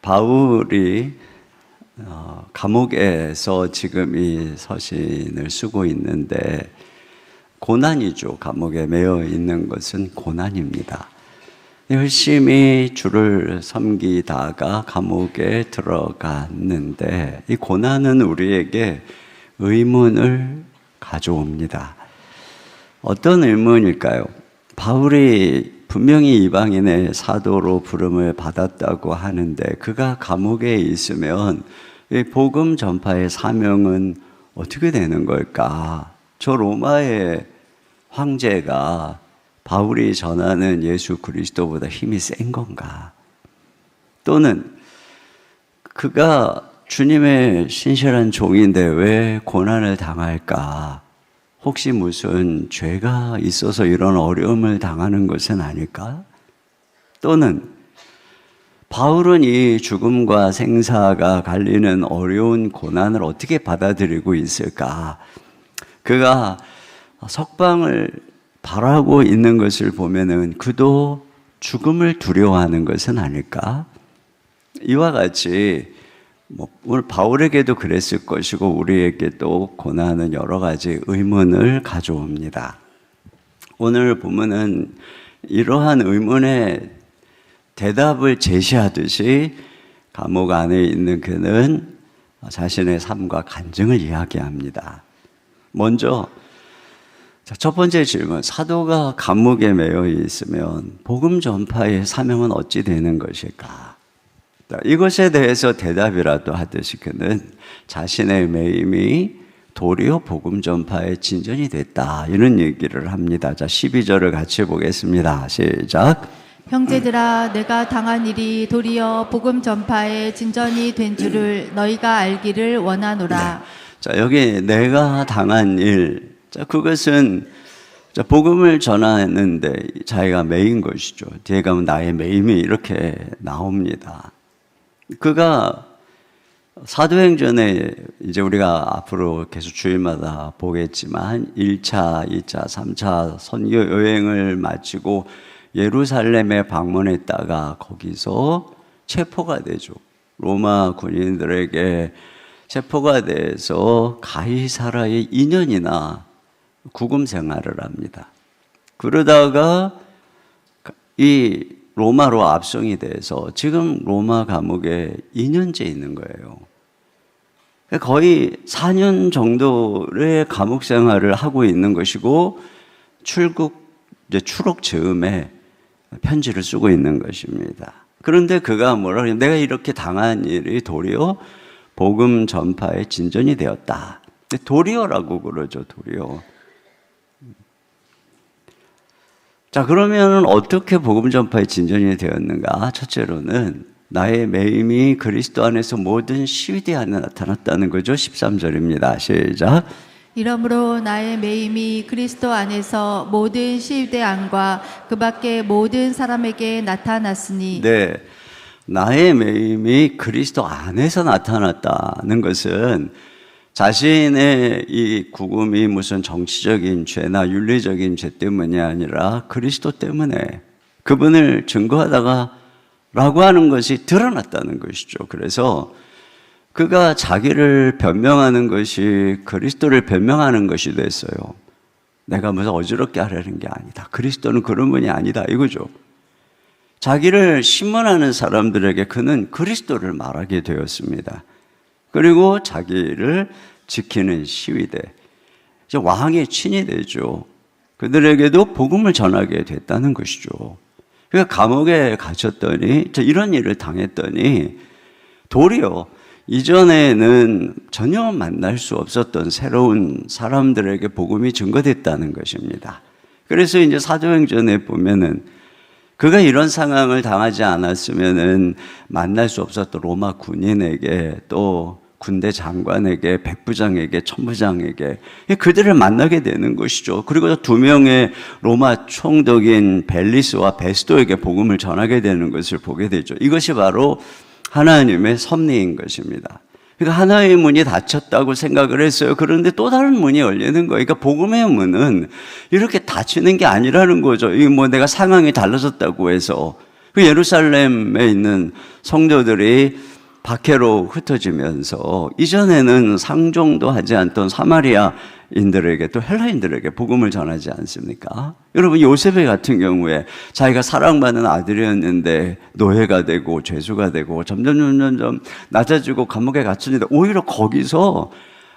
바울이 감옥에서 지금 이 서신을 쓰고 있는데 고난이죠. 감옥에 매여 있는 것은 고난입니다. 열심히 주를 섬기다가 감옥에 들어갔는데 이 고난은 우리에게 의문을 가져옵니다. 어떤 의문일까요? 바울이 분명히 이방인의 사도로 부름을 받았다고 하는데 그가 감옥에 있으면 이 복음 전파의 사명은 어떻게 되는 걸까? 저 로마의 황제가 바울이 전하는 예수 그리스도보다 힘이 센 건가? 또는 그가 주님의 신실한 종인데 왜 고난을 당할까? 혹시 무슨 죄가 있어서 이런 어려움을 당하는 것은 아닐까? 또는 바울은 이 죽음과 생사가 갈리는 어려운 고난을 어떻게 받아들이고 있을까? 그가 석방을 바라고 있는 것을 보면은 그도 죽음을 두려워하는 것은 아닐까? 이와 같이 오늘 바울에게도 그랬을 것이고 우리에게도 고난은 여러 가지 의문을 가져옵니다. 오늘 본문은 이러한 의문의 대답을 제시하듯이 감옥 안에 있는 그는 자신의 삶과 간증을 이야기합니다. 먼저 첫 번째 질문, 사도가 감옥에 매여 있으면 복음 전파의 사명은 어찌 되는 것일까? 이것에 대해서 대답이라도 하듯이 그는 자신의 매임이 도리어 복음 전파의 진전이 됐다, 이런 얘기를 합니다. 자, 12절을 같이 보겠습니다. 시작. 형제들아, 내가 당한 일이 도리어 복음 전파의 진전이 된 줄을 너희가 알기를 원하노라. 네. 자, 여기 내가 당한 일, 자, 그것은 복음을 전하는데 자기가 매인 것이죠. 뒤에 가면 나의 매임이 이렇게 나옵니다. 그가 사도행전에 이제 우리가 앞으로 계속 주일마다 보겠지만 1차, 2차, 3차 선교 여행을 마치고 예루살렘에 방문했다가 거기서 체포가 되죠. 로마 군인들에게 체포가 돼서 가이사라에 2년이나 구금 생활을 합니다. 그러다가 이 로마로 압송이 돼서 지금 로마 감옥에 2년째 있는 거예요. 거의 4년 정도의 감옥 생활을 하고 있는 것이고 추록 즈음에 편지를 쓰고 있는 것입니다. 그런데 그가 뭐라 그러냐, 내가 이렇게 당한 일이 도리어 복음 전파의 진전이 되었다. 도리어라고 그러죠, 도리어. 자, 그러면 어떻게 복음 전파의 진전이 되었는가? 첫째로는 나의 매임이 그리스도 안에서 모든 시위대 안에 나타났다는 거죠. 13절입니다. 시작. 이러므로 나의 매임이 그리스도 안에서 모든 시위대 안과 그 밖의 모든 사람에게 나타났으니. 네, 나의 매임이 그리스도 안에서 나타났다는 것은 자신의 이 구금이 무슨 정치적인 죄나 윤리적인 죄 때문이 아니라 그리스도 때문에 그분을 증거하다가 라고 하는 것이 드러났다는 것이죠. 그래서 그가 자기를 변명하는 것이 그리스도를 변명하는 것이 됐어요. 내가 무슨 어지럽게 하려는 게 아니다. 그리스도는 그런 분이 아니다, 이거죠. 자기를 신문하는 사람들에게 그는 그리스도를 말하게 되었습니다. 그리고 자기를 지키는 시위대, 이제 왕의 친이 되죠. 그들에게도 복음을 전하게 됐다는 것이죠. 그러니까 감옥에 갇혔더니 이런 일을 당했더니 도리어 이전에는 전혀 만날 수 없었던 새로운 사람들에게 복음이 증거됐다는 것입니다. 그래서 이제 사도행전에 보면은 그가 이런 상황을 당하지 않았으면은 만날 수 없었던 로마 군인에게 또 군대 장관에게, 백부장에게, 천부장에게 그들을 만나게 되는 것이죠. 그리고 2명의 로마 총독인 벨리스와 베스도에게 복음을 전하게 되는 것을 보게 되죠. 이것이 바로 하나님의 섭리인 것입니다. 그러니까 하나의 문이 닫혔다고 생각을 했어요. 그런데 또 다른 문이 열리는 거예요. 그러니까 복음의 문은 이렇게 닫히는 게 아니라는 거죠. 이 내가 상황이 달라졌다고 해서 그 예루살렘에 있는 성도들이 박해로 흩어지면서 이전에는 상종도 하지 않던 사마리아인들에게 또 헬라인들에게 복음을 전하지 않습니까? 여러분 요셉의 같은 경우에 자기가 사랑받는 아들이었는데 노예가 되고 죄수가 되고 점점 낮아지고 감옥에 갇혔는데 오히려 거기서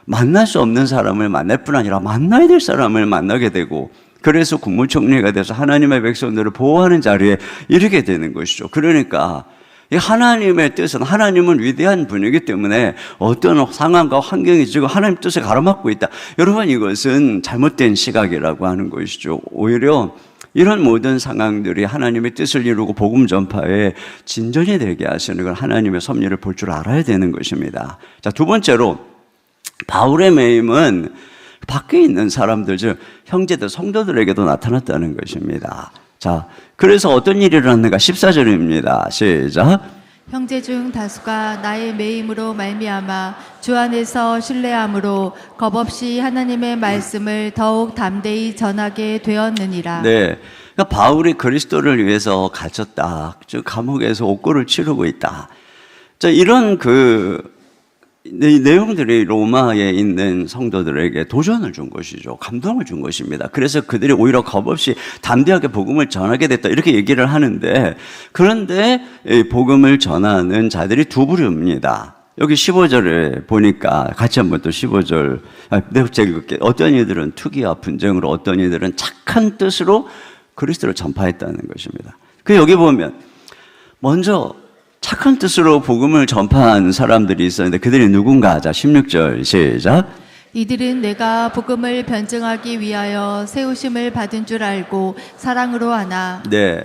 만날 수 없는 사람을 만날 뿐 아니라 만나야 될 사람을 만나게 되고 그래서 국무총리가 돼서 하나님의 백성들을 보호하는 자리에 이르게 되는 것이죠. 그러니까 이 하나님의 뜻은, 하나님은 위대한 분이기 때문에 어떤 상황과 환경이 지금 하나님 뜻에 가로막고 있다. 여러분 이것은 잘못된 시각이라고 하는 것이죠. 오히려 이런 모든 상황들이 하나님의 뜻을 이루고 복음 전파에 진전이 되게 하시는 걸 하나님의 섭리를 볼 줄 알아야 되는 것입니다. 자, 두 번째로 바울의 매임은 밖에 있는 사람들, 즉 형제들, 성도들에게도 나타났다는 것입니다. 자, 그래서 어떤 일이 일어났는가? 14절입니다. 시작. 형제 중 다수가 나의 매임으로 말미암아 주 안에서 신뢰함으로 겁없이 하나님의 말씀을 더욱 담대히 전하게 되었느니라. 네, 그러니까 바울이 그리스도를 위해서 갇혔다. 즉 감옥에서 옥고를 치르고 있다. 자, 이런 이 내용들이 로마에 있는 성도들에게 도전을 준 것이죠. 감동을 준 것입니다. 그래서 그들이 오히려 겁없이 담대하게 복음을 전하게 됐다. 이렇게 얘기를 하는데, 그런데 이 복음을 전하는 자들이 두 부류입니다. 여기 15절에 보니까 같이 한번 또 15절 제가 읽을게요. 어떤 이들은 투기와 분쟁으로, 어떤 이들은 착한 뜻으로 그리스도를 전파했다는 것입니다. 그 여기 보면 먼저 착한 뜻으로 복음을 전파한 사람들이 있었는데 그들이 누군가? 자, 16절 시작. 이들은 내가 복음을 변증하기 위하여 세우심을 받은 줄 알고 사랑으로 하나. 네,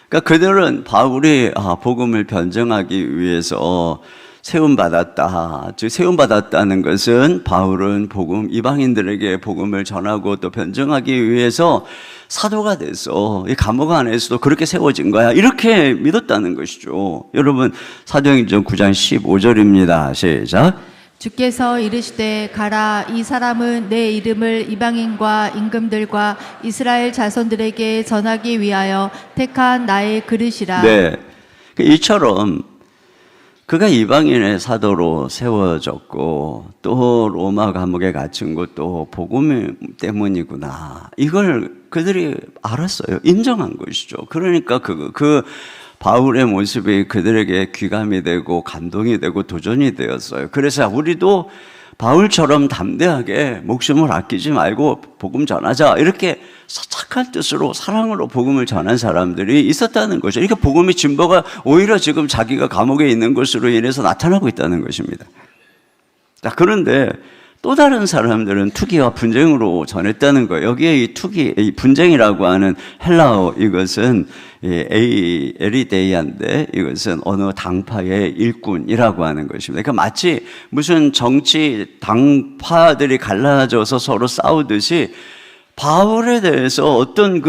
그러니까 그들은 바울이 복음을 변증하기 위해서 세움받았다. 즉 세움받았다는 것은 바울은 이방인들에게 복음을 전하고 또 변증하기 위해서 사도가 돼서 이 감옥 안에서도 그렇게 세워진 거야. 이렇게 믿었다는 것이죠. 여러분 사도행전 9장 15절입니다. 시작. 주께서 이르시되 가라, 이 사람은 내 이름을 이방인과 임금들과 이스라엘 자손들에게 전하기 위하여 택한 나의 그릇이라. 네, 이처럼 그가 이방인의 사도로 세워졌고 또 로마 감옥에 갇힌 것도 복음 때문이구나. 이걸 그들이 알았어요. 인정한 것이죠. 그러니까 그 바울의 모습이 그들에게 귀감이 되고 감동이 되고 도전이 되었어요. 그래서 우리도 바울처럼 담대하게 목숨을 아끼지 말고 복음 전하자. 이렇게 착한 뜻으로 사랑으로 복음을 전한 사람들이 있었다는 거죠. 이렇게 복음의 진보가 오히려 지금 자기가 감옥에 있는 것으로 인해서 나타나고 있다는 것입니다. 자, 그런데 또 다른 사람들은 투기와 분쟁으로 전했다는 거예요. 여기에 이 분쟁이라고 하는 헬라어, 이것은 에리데이아인데 이것은 어느 당파의 일꾼이라고 하는 것입니다. 그러니까 마치 무슨 정치 당파들이 갈라져서 서로 싸우듯이 바울에 대해서 어떤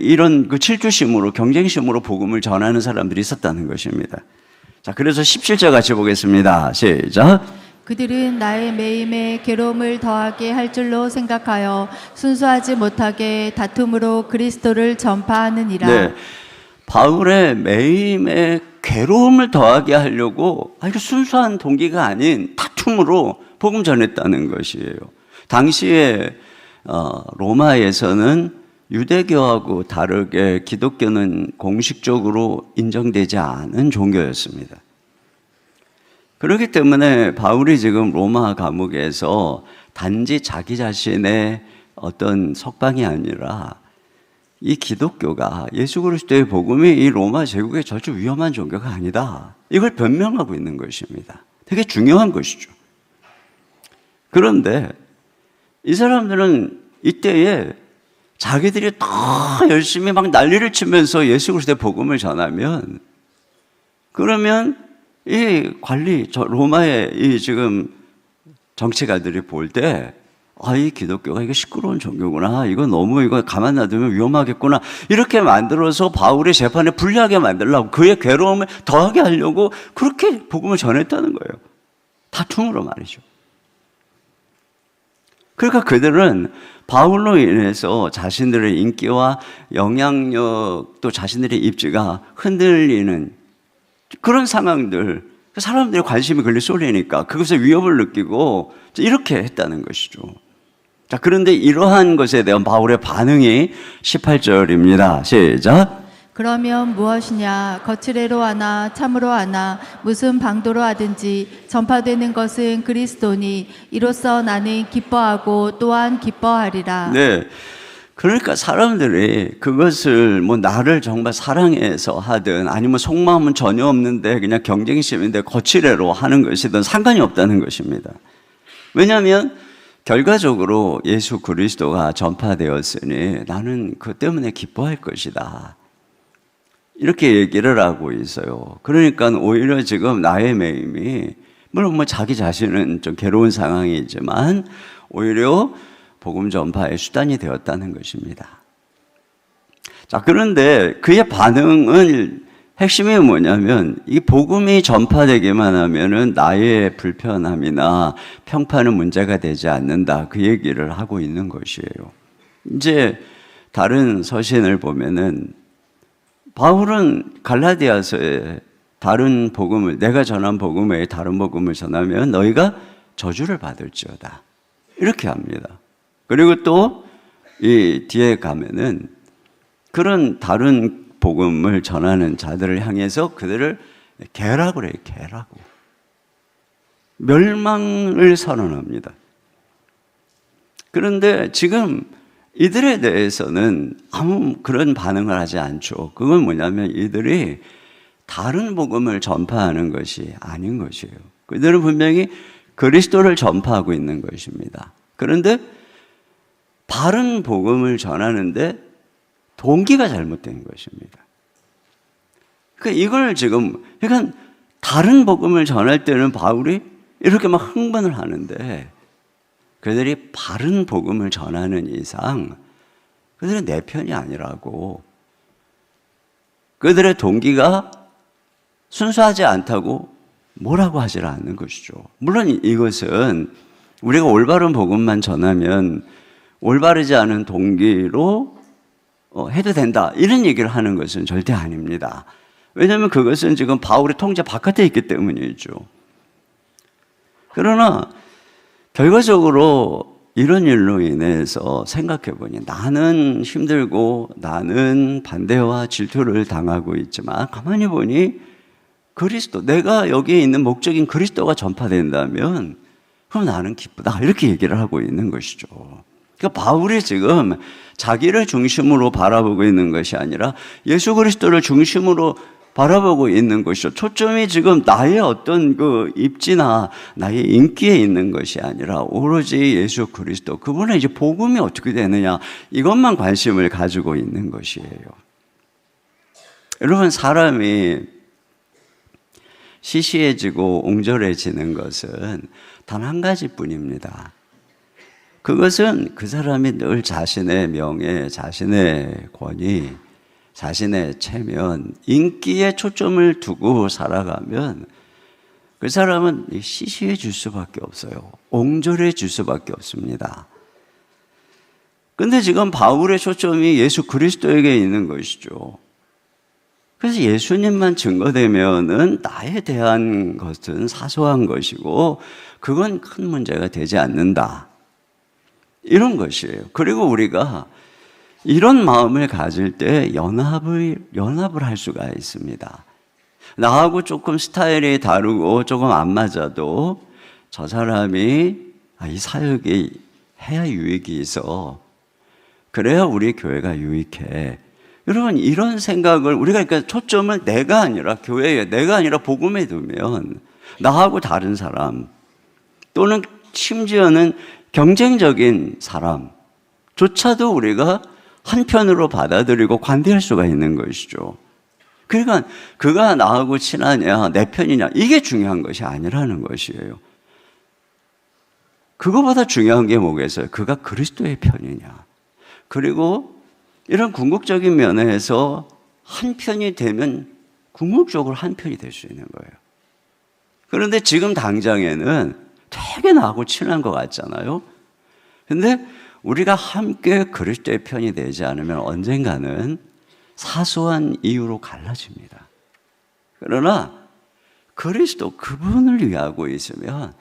이런 질투심으로, 경쟁심으로 복음을 전하는 사람들이 있었다는 것입니다. 자, 그래서 17절 같이 보겠습니다. 시작. 그들은 나의 매임에 괴로움을 더하게 할 줄로 생각하여 순수하지 못하게 다툼으로 그리스도를 전파하느니라. 네, 바울의 매임에 괴로움을 더하게 하려고 아주 순수한 동기가 아닌 다툼으로 복음 전했다는 것이에요. 당시에 로마에서는 유대교하고 다르게 기독교는 공식적으로 인정되지 않은 종교였습니다. 그렇기 때문에 바울이 지금 로마 감옥에서 단지 자기 자신의 어떤 석방이 아니라 이 기독교가, 예수 그리스도의 복음이 이 로마 제국의 절대 위험한 종교가 아니다. 이걸 변명하고 있는 것입니다. 되게 중요한 것이죠. 그런데 이 사람들은 이때에 자기들이 더 열심히 막 난리를 치면서 예수 그리스도의 복음을 전하면, 그러면 이 로마의 이 지금 정치가들이 볼 때, 이 기독교가 이거 시끄러운 종교구나. 이거 가만 놔두면 위험하겠구나. 이렇게 만들어서 바울의 재판에 불리하게 만들려고, 그의 괴로움을 더하게 하려고 그렇게 복음을 전했다는 거예요. 다툼으로 말이죠. 그러니까 그들은 바울로 인해서 자신들의 인기와 영향력 또 자신들의 입지가 흔들리는 그런 상황들, 사람들의 관심이 걸려 쏠리니까 그것에 위협을 느끼고 이렇게 했다는 것이죠. 자, 그런데 이러한 것에 대한 바울의 반응이 18절입니다. 시작. 그러면 무엇이냐? 거칠애로 하나 참으로 하나 무슨 방도로 하든지 전파되는 것은 그리스도니 이로써 나는 기뻐하고 또한 기뻐하리라. 네. 그러니까 사람들이 그것을 뭐 나를 정말 사랑해서 하든 아니면 속마음은 전혀 없는데 그냥 경쟁심인데 거칠애로 하는 것이든 상관이 없다는 것입니다. 왜냐하면 결과적으로 예수 그리스도가 전파되었으니 나는 그 때문에 기뻐할 것이다. 이렇게 얘기를 하고 있어요. 그러니까 오히려 지금 나의 매임이 물론 뭐 자기 자신은 좀 괴로운 상황이지만 오히려 복음 전파의 수단이 되었다는 것입니다. 자, 그런데 그의 반응은 핵심이 뭐냐면 이 복음이 전파되기만 하면은 나의 불편함이나 평판은 문제가 되지 않는다. 그 얘기를 하고 있는 것이에요. 이제 다른 서신을 보면은 바울은 갈라디아서에 다른 복음을 내가 전한 복음 외에 다른 복음을 전하면 너희가 저주를 받을지어다. 이렇게 합니다. 그리고 또 이 뒤에 가면은 그런 다른 복음을 전하는 자들을 향해서 그들을 개라고 그래요. 개라고. 멸망을 선언합니다. 그런데 지금 이들에 대해서는 아무 그런 반응을 하지 않죠. 그건 뭐냐면 이들이 다른 복음을 전파하는 것이 아닌 것이에요. 그들은 분명히 그리스도를 전파하고 있는 것입니다. 그런데 바른 복음을 전하는데 동기가 잘못된 것입니다. 그러니까 이걸 지금, 그러니까 다른 복음을 전할 때는 바울이 이렇게 막 흥분을 하는데 그들이 바른 복음을 전하는 이상 그들은 내 편이 아니라고, 그들의 동기가 순수하지 않다고 뭐라고 하지 않는 것이죠. 물론 이것은 우리가 올바른 복음만 전하면 올바르지 않은 동기로 해도 된다 이런 얘기를 하는 것은 절대 아닙니다. 왜냐하면 그것은 지금 바울의 통제 바깥에 있기 때문이죠. 그러나 결과적으로 이런 일로 인해서 생각해 보니 나는 힘들고 나는 반대와 질투를 당하고 있지만 가만히 보니 그리스도, 내가 여기에 있는 목적인 그리스도가 전파된다면 그럼 나는 기쁘다 이렇게 얘기를 하고 있는 것이죠. 그러니까 바울이 지금 자기를 중심으로 바라보고 있는 것이 아니라 예수 그리스도를 중심으로 바라보고 있는 것이죠. 초점이 지금 나의 어떤 그 입지나 나의 인기에 있는 것이 아니라 오로지 예수 그리스도, 그분의 이제 복음이 어떻게 되느냐 이것만 관심을 가지고 있는 것이에요. 여러분, 사람이 시시해지고 옹졸해지는 것은 단 한 가지뿐입니다. 그것은 그 사람이 늘 자신의 명예, 자신의 권위, 자신의 체면, 인기에 초점을 두고 살아가면 그 사람은 시시해질 수밖에 없어요. 옹졸해질 수밖에 없습니다. 그런데 지금 바울의 초점이 예수 그리스도에게 있는 것이죠. 그래서 예수님만 증거되면은 나에 대한 것은 사소한 것이고 그건 큰 문제가 되지 않는다. 이런 것이에요. 그리고 우리가 이런 마음을 가질 때 연합을 할 수가 있습니다. 나하고 조금 스타일이 다르고 조금 안 맞아도 저 사람이 이 사역이 해야 유익이 있어. 그래야 우리 교회가 유익해. 여러분, 이런 생각을 우리가 그러니까 초점을 내가 아니라 교회에, 내가 아니라 복음에 두면 나하고 다른 사람 또는 심지어는 경쟁적인 사람조차도 우리가 한편으로 받아들이고 관대할 수가 있는 것이죠. 그러니까 그가 나하고 친하냐 내 편이냐 이게 중요한 것이 아니라는 것이에요. 그거보다 중요한 게 뭐겠어요? 그가 그리스도의 편이냐. 그리고 이런 궁극적인 면에서 한 편이 되면 궁극적으로 한 편이 될 수 있는 거예요. 그런데 지금 당장에는 되게 나하고 친한 것 같잖아요. 근데 우리가 함께 그리스도의 편이 되지 않으면 언젠가는 사소한 이유로 갈라집니다. 그러나 그리스도 그분을 위하고 있으면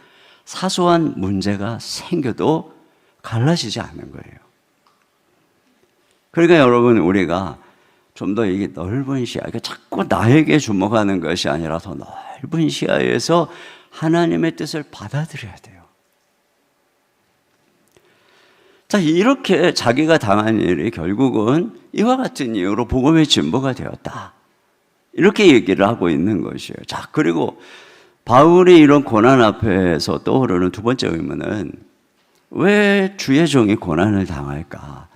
사소한 문제가 생겨도 갈라지지 않는 거예요. 그러니까 여러분, 우리가 좀 더 이게 넓은 시야, 그러니까 자꾸 나에게 주목하는 것이 아니라 더 넓은 시야에서 하나님의 뜻을 받아들여야 돼요. 자, 이렇게 자기가 당한 일이 결국은 이와 같은 이유로 복음의 진보가 되었다. 이렇게 얘기를 하고 있는 것이에요. 자, 그리고 바울이 이런 고난 앞에서 떠오르는 두 번째 의문은 왜 주의 종이 고난을 당할까?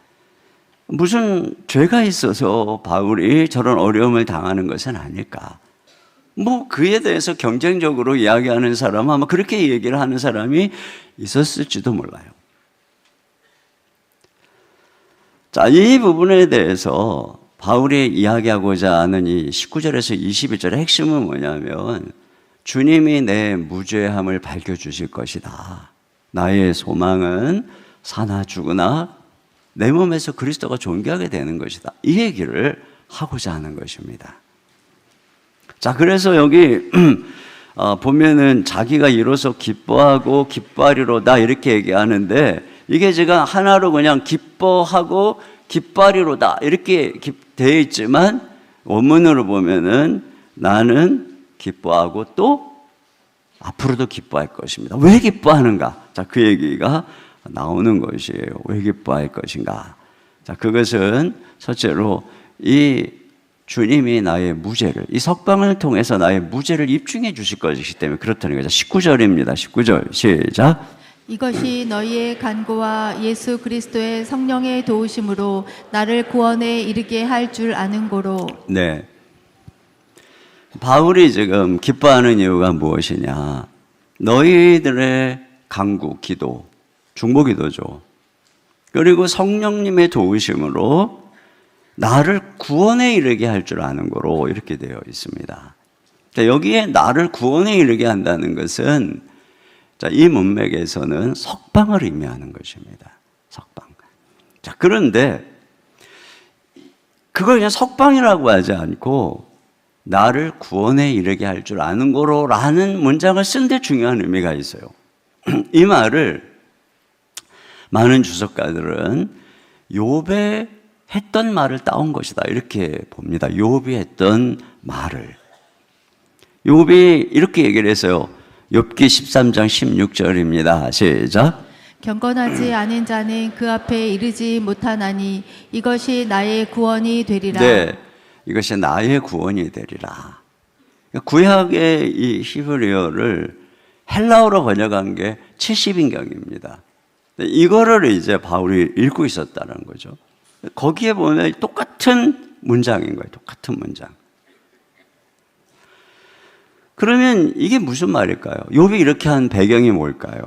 무슨 죄가 있어서 바울이 저런 어려움을 당하는 것은 아닐까? 뭐 그에 대해서 경쟁적으로 이야기하는 사람, 아마 그렇게 얘기를 하는 사람이 있었을지도 몰라요. 자, 이 부분에 대해서 바울이 이야기하고자 하는 이 19절에서 21절의 핵심은 뭐냐면 주님이 내 무죄함을 밝혀주실 것이다. 나의 소망은 사나 죽으나 내 몸에서 그리스도가 존귀하게 되는 것이다. 이 얘기를 하고자 하는 것입니다. 자, 그래서 여기 보면은 자기가 이로써 기뻐하고 기뻐하리로다 이렇게 얘기하는데 이게 제가 하나로 그냥 기뻐하고 기뻐하리로다 이렇게 되어 있지만 원문으로 보면은 나는 기뻐하고 또 앞으로도 기뻐할 것입니다. 왜 기뻐하는가? 자, 그 얘기가 나오는 것이에요. 왜 기뻐할 것인가? 자, 그것은 첫째로 이 주님이 나의 무죄를, 이 석방을 통해서 나의 무죄를 입증해 주실 것이기 때문에 그렇다는 거죠. 19절입니다. 19절 시작. 이것이 너희의 간구와 예수 그리스도의 성령의 도우심으로 나를 구원에 이르게 할 줄 아는 고로. 네. 바울이 지금 기뻐하는 이유가 무엇이냐? 너희들의 간구, 기도, 중보기도죠. 그리고 성령님의 도우심으로 나를 구원에 이르게 할 줄 아는 거로 이렇게 되어 있습니다. 여기에 나를 구원에 이르게 한다는 것은 이 문맥에서는 석방을 의미하는 것입니다. 석방. 자, 그런데 그걸 그냥 석방이라고 하지 않고 나를 구원에 이르게 할 줄 아는 거로라는 문장을 쓴 데 중요한 의미가 있어요. 이 말을 많은 주석가들은 욥의 했던 말을 따온 것이다 이렇게 봅니다. 욥이 했던 말을. 욥이 이렇게 얘기를 했어요. 욥기 13장 16절입니다. 시작. 경건하지 않은 자는 그 앞에 이르지 못하나니 이것이 나의 구원이 되리라. 네, 이것이 나의 구원이 되리라. 구약의 이 히브리어를 헬라어로 번역한 게 70인경입니다. 이거를 이제 바울이 읽고 있었다는 거죠. 거기에 보면 똑같은 문장인 거예요. 똑같은 문장. 그러면 이게 무슨 말일까요? 욥이 이렇게 한 배경이 뭘까요?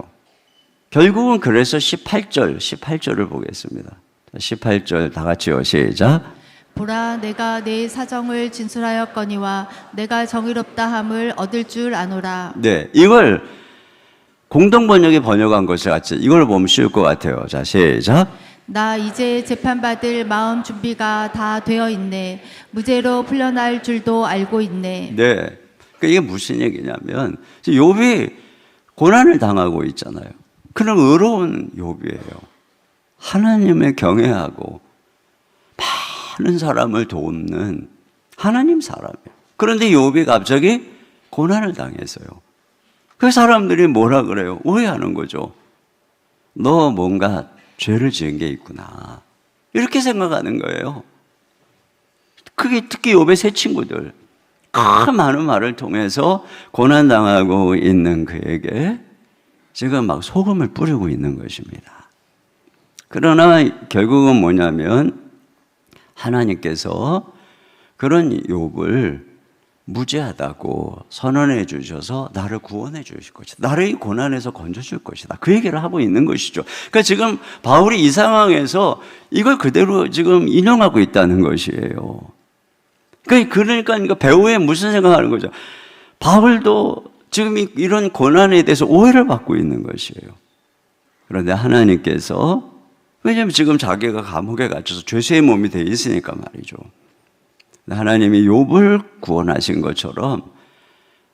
결국은 그래서 18절을 보겠습니다. 18절 다 같이요. 시작. 보라, 내가 내 사정을 진술하였거니와 내가 정의롭다 함을 얻을 줄 아노라. 네, 이걸 공동번역이 번역한 것을 같이 이걸 보면 쉬울 것 같아요. 자, 시작. 나 이제 재판받을 마음 준비가 다 되어 있네. 무죄로 풀려날 줄도 알고 있네. 네, 그러니까 이게 무슨 얘기냐면 욥이 고난을 당하고 있잖아요. 그런 의로운 욥이에요. 하나님을 경외하고 많은 사람을 돕는 하나님 사람이에요. 그런데 욥이 갑자기 고난을 당했어요. 그 사람들이 뭐라 그래요? 오해하는 거죠. 너 뭔가 죄를 지은 게 있구나. 이렇게 생각하는 거예요. 그게 특히 욥의 세 친구들. 그 많은 말을 통해서 고난당하고 있는 그에게 지금 막 소금을 뿌리고 있는 것입니다. 그러나 결국은 뭐냐면 하나님께서 그런 욥을 무죄하다고 선언해 주셔서 나를 구원해 주실 것이다. 나를 이 고난에서 건져줄 것이다. 그 얘기를 하고 있는 것이죠. 그러니까 지금 바울이 이 상황에서 이걸 그대로 지금 인용하고 있다는 것이에요. 그러니까 배우에 무슨 생각하는 거죠? 바울도 지금 이런 고난에 대해서 오해를 받고 있는 것이에요. 그런데 하나님께서, 왜냐하면 지금 자기가 감옥에 갇혀서 죄수의 몸이 되어 있으니까 말이죠. 하나님이 욥을 구원하신 것처럼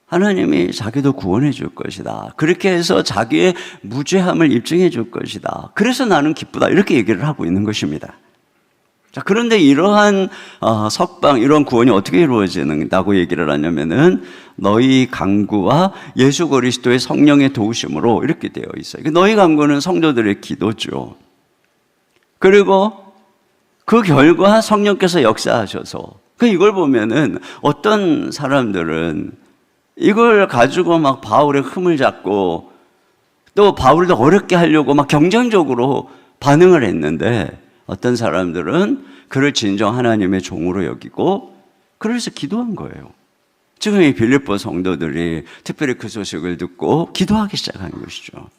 하나님이 자기도 구원해 줄 것이다. 그렇게 해서 자기의 무죄함을 입증해 줄 것이다. 그래서 나는 기쁘다. 이렇게 얘기를 하고 있는 것입니다. 자, 그런데 이러한 석방, 이런 구원이 어떻게 이루어지는다고 얘기를 하냐면은 너희 간구와 예수 그리스도의 성령의 도우심으로 이렇게 되어 있어요. 너희 간구는 성도들의 기도죠. 그리고 그 결과 성령께서 역사하셔서, 이걸 보면은 어떤 사람들은 이걸 가지고 막 바울의 흠을 잡고 또 바울도 어렵게 하려고 막 경쟁적으로 반응을 했는데, 어떤 사람들은 그를 진정 하나님의 종으로 여기고 그래서 기도한 거예요. 지금 이 빌립보 성도들이 특별히 그 소식을 듣고 기도하기 시작한 것이죠.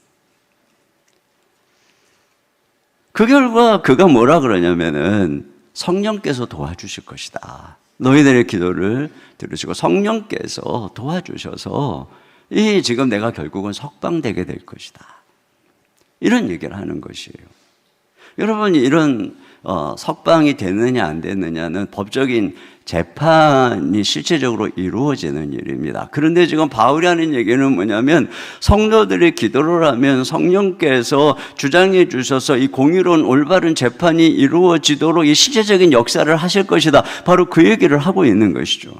그 결과 그가 뭐라 그러냐면은 성령께서 도와주실 것이다. 너희들의 기도를 들으시고 성령께서 도와주셔서 지금 내가 결국은 석방되게 될 것이다. 이런 얘기를 하는 것이에요. 여러분, 이런 석방이 되느냐 안 되느냐는 법적인 재판이 실제적으로 이루어지는 일입니다. 그런데 지금 바울이 하는 얘기는 뭐냐면 성도들의 기도를 하면 성령께서 주장해 주셔서 이 공의로운 올바른 재판이 이루어지도록 이 실제적인 역사를 하실 것이다. 바로 그 얘기를 하고 있는 것이죠.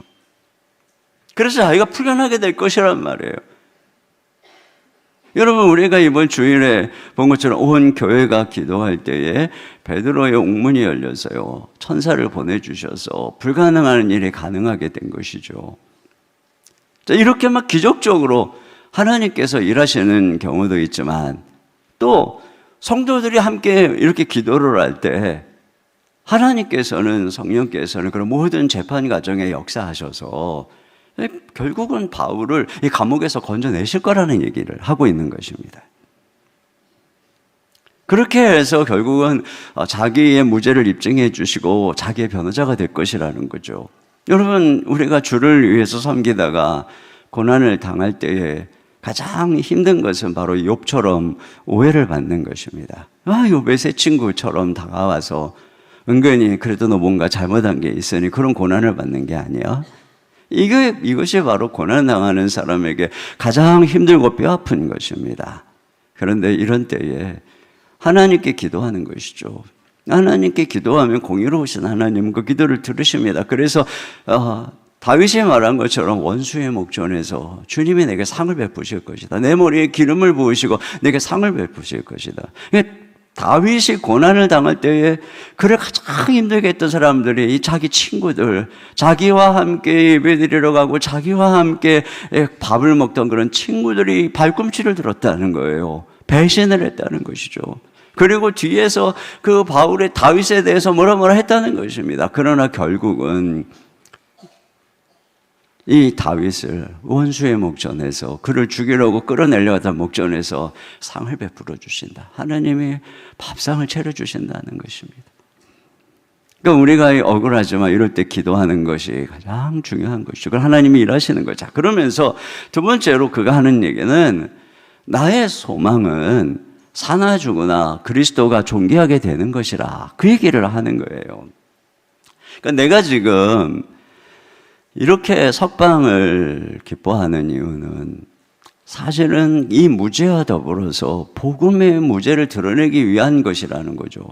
그래서 자기가 풀려나게 될 것이란 말이에요. 여러분, 우리가 이번 주일에 본 것처럼 온 교회가 기도할 때에 베드로의 옥문이 열려서요, 천사를 보내주셔서 불가능한 일이 가능하게 된 것이죠. 자, 이렇게 막 기적적으로 하나님께서 일하시는 경우도 있지만 또 성도들이 함께 이렇게 기도를 할 때 하나님께서는, 성령께서는 그런 모든 재판 과정에 역사하셔서 결국은 바울을 이 감옥에서 건져내실 거라는 얘기를 하고 있는 것입니다. 그렇게 해서 결국은 자기의 무죄를 입증해 주시고 자기의 변호자가 될 것이라는 거죠. 여러분, 우리가 주를 위해서 섬기다가 고난을 당할 때에 가장 힘든 것은 바로 욥처럼 오해를 받는 것입니다. 욥의 새 친구처럼 다가와서 은근히 그래도 너 뭔가 잘못한 게 있으니 그런 고난을 받는 게 아니야. 이것이 바로 고난당하는 사람에게 가장 힘들고 뼈아픈 것입니다. 그런데 이런 때에 하나님께 기도하는 것이죠. 하나님께 기도하면 공의로우신 하나님은 그 기도를 들으십니다. 그래서 다윗이 말한 것처럼 원수의 목전에서 주님이 내게 상을 베푸실 것이다. 내 머리에 기름을 부으시고 내게 상을 베푸실 것이다. 다윗이 고난을 당할 때에 그를 가장 힘들게 했던 사람들이 이 자기 친구들, 자기와 함께 예배드리러 가고 자기와 함께 밥을 먹던 그런 친구들이 발꿈치를 들었다는 거예요. 배신을 했다는 것이죠. 그리고 뒤에서 그 바울의 다윗에 대해서 뭐라 했다는 것입니다. 그러나 결국은 이 다윗을 원수의 목전에서, 그를 죽이려고 끌어내려고 하던 목전에서 상을 베풀어 주신다. 하나님이 밥상을 차려주신다는 것입니다. 그러니까 우리가 억울하지만 이럴 때 기도하는 것이 가장 중요한 것이죠. 그걸 하나님이 일하시는 거죠. 그러면서 두 번째로 그가 하는 얘기는 나의 소망은 사나 죽으나 그리스도가 존귀하게 되는 것이라, 그 얘기를 하는 거예요. 그러니까 내가 지금 이렇게 석방을 기뻐하는 이유는 사실은 이 무죄와 더불어서 복음의 무죄를 드러내기 위한 것이라는 거죠.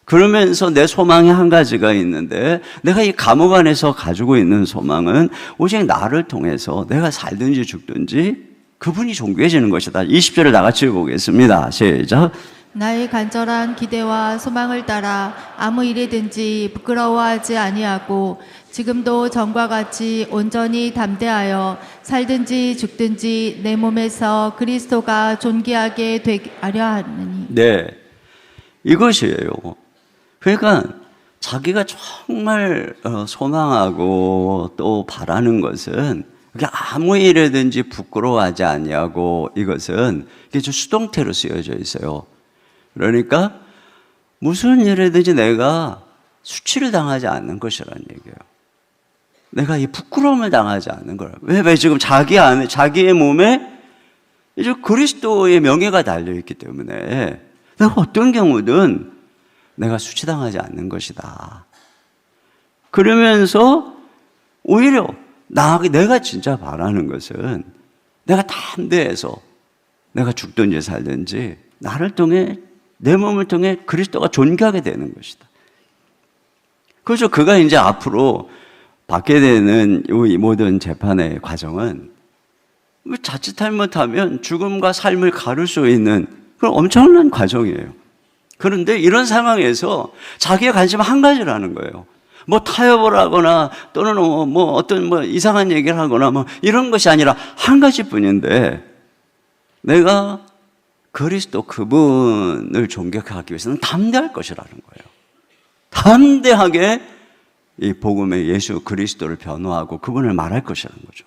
그러면서 내 소망이 한 가지가 있는데, 내가 이 감옥 안에서 가지고 있는 소망은 오직 나를 통해서 내가 살든지 죽든지 그분이 존귀해지는 것이다. 20절을 다 같이 보겠습니다. 시작. 나의 간절한 기대와 소망을 따라 아무 일이든지 부끄러워하지 아니하고 지금도 전과 같이 온전히 담대하여 살든지 죽든지 내 몸에서 그리스도가 존귀하게 되게 하려 하느니. 네, 이것이에요. 그러니까 자기가 정말 소망하고 또 바라는 것은 아무 일이든지 부끄러워하지 아니하고, 이것은 이게 좀 수동태로 쓰여져 있어요. 그러니까 무슨 일이든지 내가 수치를 당하지 않는 것이라는 얘기예요. 내가 이 부끄러움을 당하지 않는 거예요. 왜 지금 자기 안에, 자기의 몸에 이제 그리스도의 명예가 달려있기 때문에 내가 어떤 경우든 내가 수치당하지 않는 것이다. 그러면서 오히려 내가 진짜 바라는 것은 내가 담대해서 내가 죽든지 살든지 나를 통해, 내 몸을 통해 그리스도가 존귀하게 되는 것이다. 그래서 그가 이제 앞으로 받게 되는 이 모든 재판의 과정은 자칫 잘못하면 죽음과 삶을 가를 수 있는 그런 엄청난 과정이에요. 그런데 이런 상황에서 자기의 관심은 한 가지라는 거예요. 뭐 타협을 하거나 또는 뭐 어떤 뭐 이상한 얘기를 하거나 뭐 이런 것이 아니라 한 가지뿐인데, 내가 그리스도 그분을 존경하기 위해서는 담대할 것이라는 거예요. 담대하게 이 복음의 예수 그리스도를 변호하고 그분을 말할 것이라는 거죠.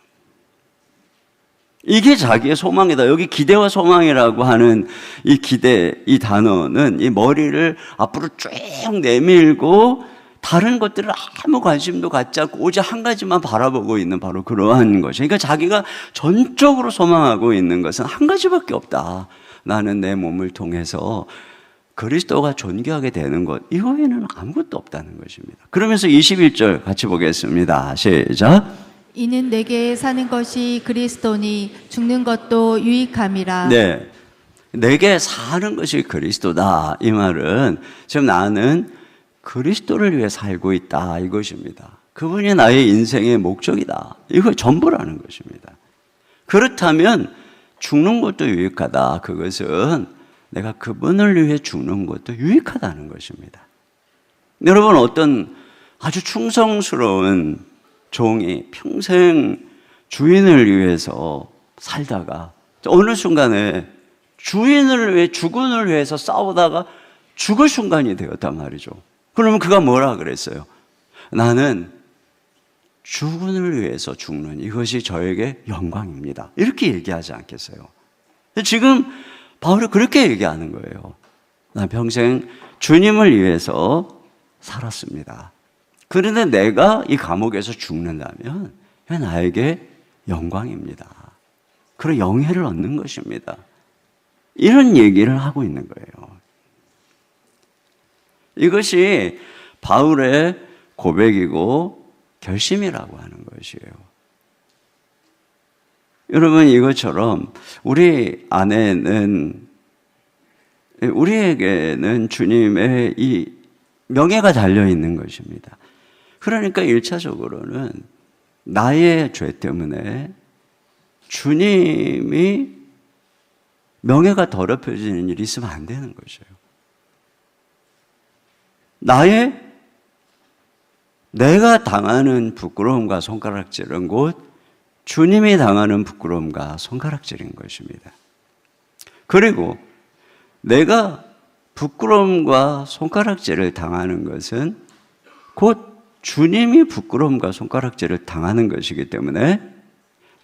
이게 자기의 소망이다. 여기 기대와 소망이라고 하는 이 기대, 이 단어는 이 머리를 앞으로 쭉 내밀고 다른 것들을 아무 관심도 갖지 않고 오직 한 가지만 바라보고 있는 바로 그러한 것이. 그러니까 자기가 전적으로 소망하고 있는 것은 한 가지밖에 없다. 나는 내 몸을 통해서 그리스도가 존귀하게 되는 것, 이외에는 아무것도 없다는 것입니다. 그러면서 21절 같이 보겠습니다. 시작. 이는 내게 사는 것이 그리스도니 죽는 것도 유익함이라. 네, 내게 사는 것이 그리스도다. 이 말은 지금 나는 그리스도를 위해 살고 있다, 이것입니다. 그분이 나의 인생의 목적이다. 이거 전부라는 것입니다. 그렇다면 죽는 것도 유익하다. 그것은 내가 그분을 위해 죽는 것도 유익하다는 것입니다. 여러분, 어떤 아주 충성스러운 종이 평생 주인을 위해서 살다가 어느 순간에 주인을 위해, 주군을 위해서 싸우다가 죽을 순간이 되었단 말이죠. 그러면 그가 뭐라 그랬어요? 나는 주군을 위해서 죽는 이것이 저에게 영광입니다. 이렇게 얘기하지 않겠어요? 지금 바울이 그렇게 얘기하는 거예요. 난 평생 주님을 위해서 살았습니다. 그런데 내가 이 감옥에서 죽는다면 나에게 영광입니다. 그런 영예를 얻는 것입니다. 이런 얘기를 하고 있는 거예요. 이것이 바울의 고백이고 결심이라고 하는 것이에요. 여러분, 이것처럼 우리 안에는, 우리에게는 주님의 이 명예가 달려 있는 것입니다. 그러니까 1차적으로는 나의 죄 때문에 주님이 명예가 더럽혀지는 일이 있으면 안 되는 것이에요. 내가 당하는 부끄러움과 손가락질은 곧 주님이 당하는 부끄러움과 손가락질인 것입니다. 그리고 내가 부끄러움과 손가락질을 당하는 것은 곧 주님이 부끄러움과 손가락질을 당하는 것이기 때문에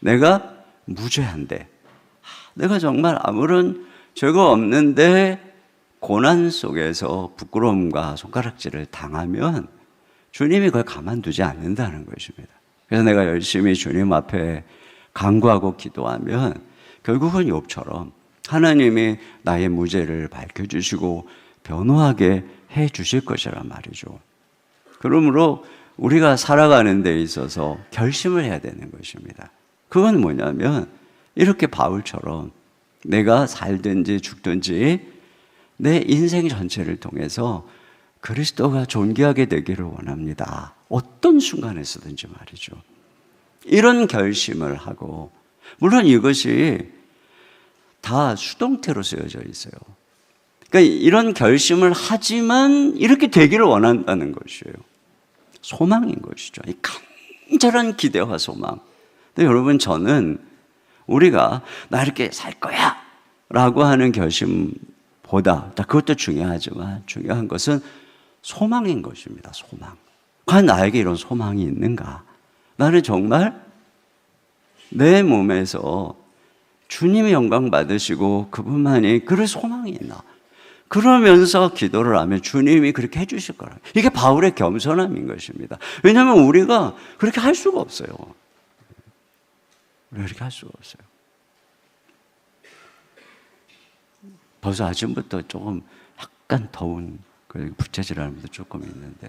내가 무죄한데, 내가 정말 아무런 죄가 없는데 고난 속에서 부끄러움과 손가락질을 당하면 주님이 그걸 가만두지 않는다는 것입니다. 그래서 내가 열심히 주님 앞에 간구하고 기도하면 결국은 욥처럼 하나님이 나의 무죄를 밝혀주시고 변호하게 해 주실 것이란 말이죠. 그러므로 우리가 살아가는 데 있어서 결심을 해야 되는 것입니다. 그건 뭐냐면 이렇게 바울처럼 내가 살든지 죽든지 내 인생 전체를 통해서 그리스도가 존귀하게 되기를 원합니다. 어떤 순간에서든지 말이죠. 이런 결심을 하고, 물론 이것이 다 수동태로 쓰여져 있어요. 그러니까 이런 결심을 하지만 이렇게 되기를 원한다는 것이에요. 소망인 것이죠. 이 간절한 기대와 소망. 근데 여러분, 저는 우리가 나 이렇게 살 거야 라고 하는 결심보다, 그것도 중요하지만 중요한 것은 소망인 것입니다. 소망. 과연 나에게 이런 소망이 있는가? 나는 정말 내 몸에서 주님이 영광 받으시고 그분만이 그럴 소망이 있나? 그러면서 기도를 하면 주님이 그렇게 해주실 거라. 이게 바울의 겸손함인 것입니다. 왜냐하면 우리가 그렇게 할 수가 없어요. 우리가 그렇게 할 수가 없어요. 벌써 아침부터 조금 약간 더운 부채질하는 분도 조금 있는데,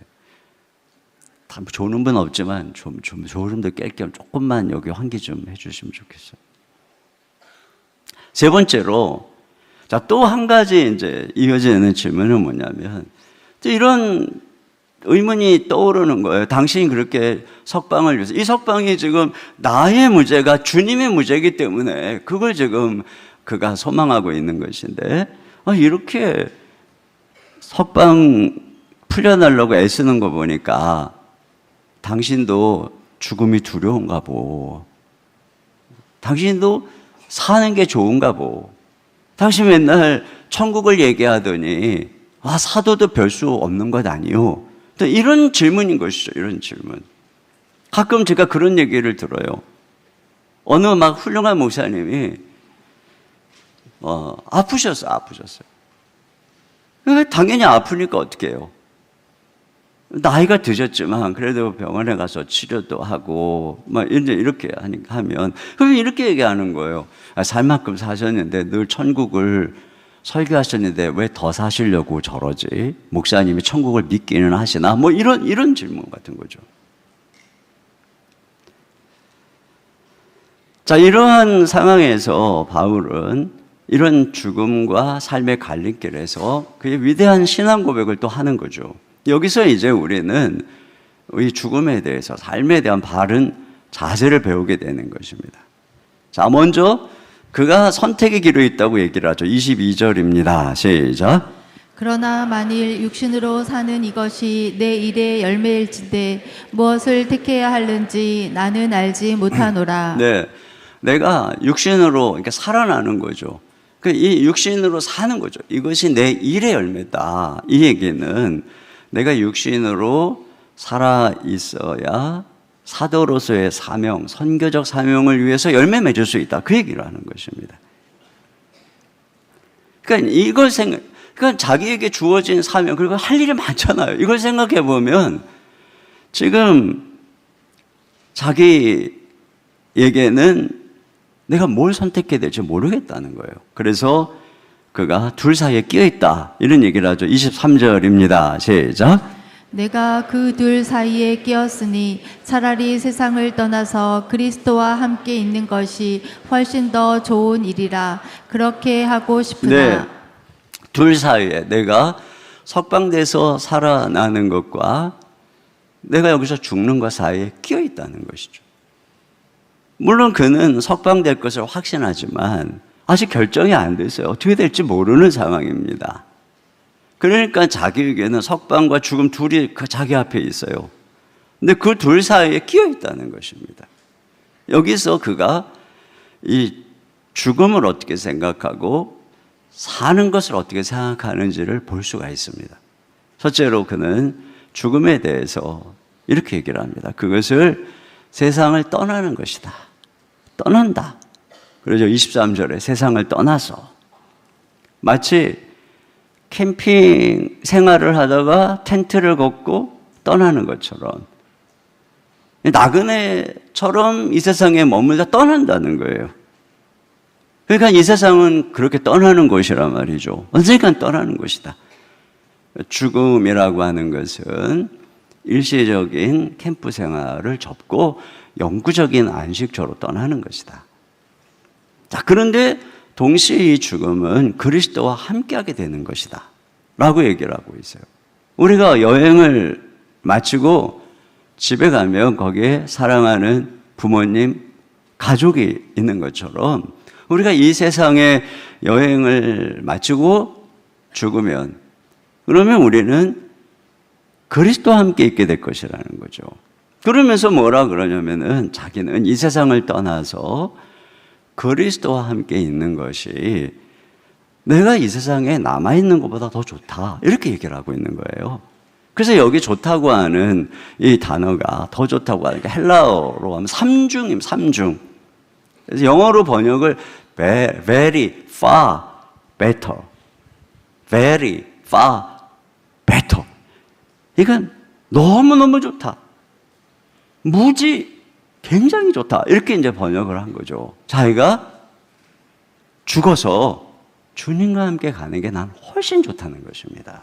다 조는 분 없지만 좀 졸음도 깰 겸 조금만 여기 환기 좀 해주시면 좋겠어요. 세 번째로, 자, 또 한 가지 이제 이어지는 질문은 뭐냐면, 이런 의문이 떠오르는 거예요. 당신이 그렇게 석방을 위해서, 이 석방이 지금 나의 무죄가 주님의 무죄이기 때문에 그걸 지금 그가 소망하고 있는 것인데, 이렇게 석방 풀려나려고 애쓰는 거 보니까 당신도 죽음이 두려운가 보. 당신도 사는 게 좋은가 보. 당신 맨날 천국을 얘기하더니 사도도 별 수 없는 것 아니요. 또 이런 질문인 것이죠. 이런 질문. 가끔 제가 그런 얘기를 들어요. 어느 막 훌륭한 목사님이 아프셨어요. 당연히 아프니까 어떻게 해요? 나이가 드셨지만 그래도 병원에 가서 치료도 하고 막 이제 이렇게 하면, 그럼 이렇게 얘기하는 거예요. 살 만큼 사셨는데, 늘 천국을 설교하셨는데 왜 더 사시려고 저러지? 목사님이 천국을 믿기는 하시나? 뭐 이런 질문 같은 거죠. 자, 이러한 상황에서 바울은 이런 죽음과 삶의 갈림길에서 그의 위대한 신앙 고백을 또 하는 거죠. 여기서 이제 우리는 이 죽음에 대해서, 삶에 대한 바른 자세를 배우게 되는 것입니다. 자, 먼저 그가 선택의 길에 있다고 얘기를 하죠. 22절입니다. 시작. 그러나 만일 육신으로 사는 이것이 내 일의 열매일진데 무엇을 택해야 하는지 나는 알지 못하노라. 네, 내가 육신으로, 그러니까 살아나는 거죠. 이 육신으로 사는 거죠. 이것이 내 일의 열매다. 이 얘기는 내가 육신으로 살아 있어야 사도로서의 사명, 선교적 사명을 위해서 열매 맺을 수 있다. 그 얘기를 하는 것입니다. 그러니까 그러니까 자기에게 주어진 사명, 그리고 할 일이 많잖아요. 이걸 생각해 보면 지금 자기에게는 내가 뭘 선택해야 될지 모르겠다는 거예요. 그래서 그가 둘 사이에 끼어 있다. 이런 얘기를 하죠. 23절입니다. 시작. 내가 그 둘 사이에 끼었으니 차라리 세상을 떠나서 그리스도와 함께 있는 것이 훨씬 더 좋은 일이라. 그렇게 하고 싶으나. 네, 둘 사이에, 내가 석방돼서 살아나는 것과 내가 여기서 죽는 것 사이에 끼어 있다는 것이죠. 물론 그는 석방될 것을 확신하지만 아직 결정이 안 됐어요. 어떻게 될지 모르는 상황입니다. 그러니까 자기에게는 석방과 죽음 둘이 자기 앞에 있어요. 근데 그 둘 사이에 끼어 있다는 것입니다. 여기서 그가 이 죽음을 어떻게 생각하고 사는 것을 어떻게 생각하는지를 볼 수가 있습니다. 첫째로 그는 죽음에 대해서 이렇게 얘기를 합니다. 그것을 세상을 떠나는 것이다. 떠난다. 그러죠. 23절에 세상을 떠나서, 마치 캠핑 생활을 하다가 텐트를 걷고 떠나는 것처럼, 나그네처럼 이 세상에 머물다 떠난다는 거예요. 그러니까 이 세상은 그렇게 떠나는 곳이란 말이죠. 언젠간 떠나는 곳이다. 죽음이라고 하는 것은 일시적인 캠프 생활을 접고 영구적인 안식처로 떠나는 것이다. 자, 그런데 동시에 이 죽음은 그리스도와 함께하게 되는 것이다 라고 얘기를 하고 있어요. 우리가 여행을 마치고 집에 가면 거기에 사랑하는 부모님, 가족이 있는 것처럼 우리가 이 세상에 여행을 마치고 죽으면, 그러면 우리는 그리스도와 함께 있게 될 것이라는 거죠. 그러면서 뭐라 그러냐면은 자기는 이 세상을 떠나서 그리스도와 함께 있는 것이 내가 이 세상에 남아있는 것보다 더 좋다, 이렇게 얘기를 하고 있는 거예요. 그래서 여기 좋다고 하는 이 단어가, 더 좋다고 하는 게 헬라어로 하면 삼중임, 삼중. 그래서 영어로 번역을 very far better, very far better. 이건 너무너무 좋다, 무지 굉장히 좋다, 이렇게 이제 번역을 한 거죠. 자기가 죽어서 주님과 함께 가는 게 난 훨씬 좋다는 것입니다.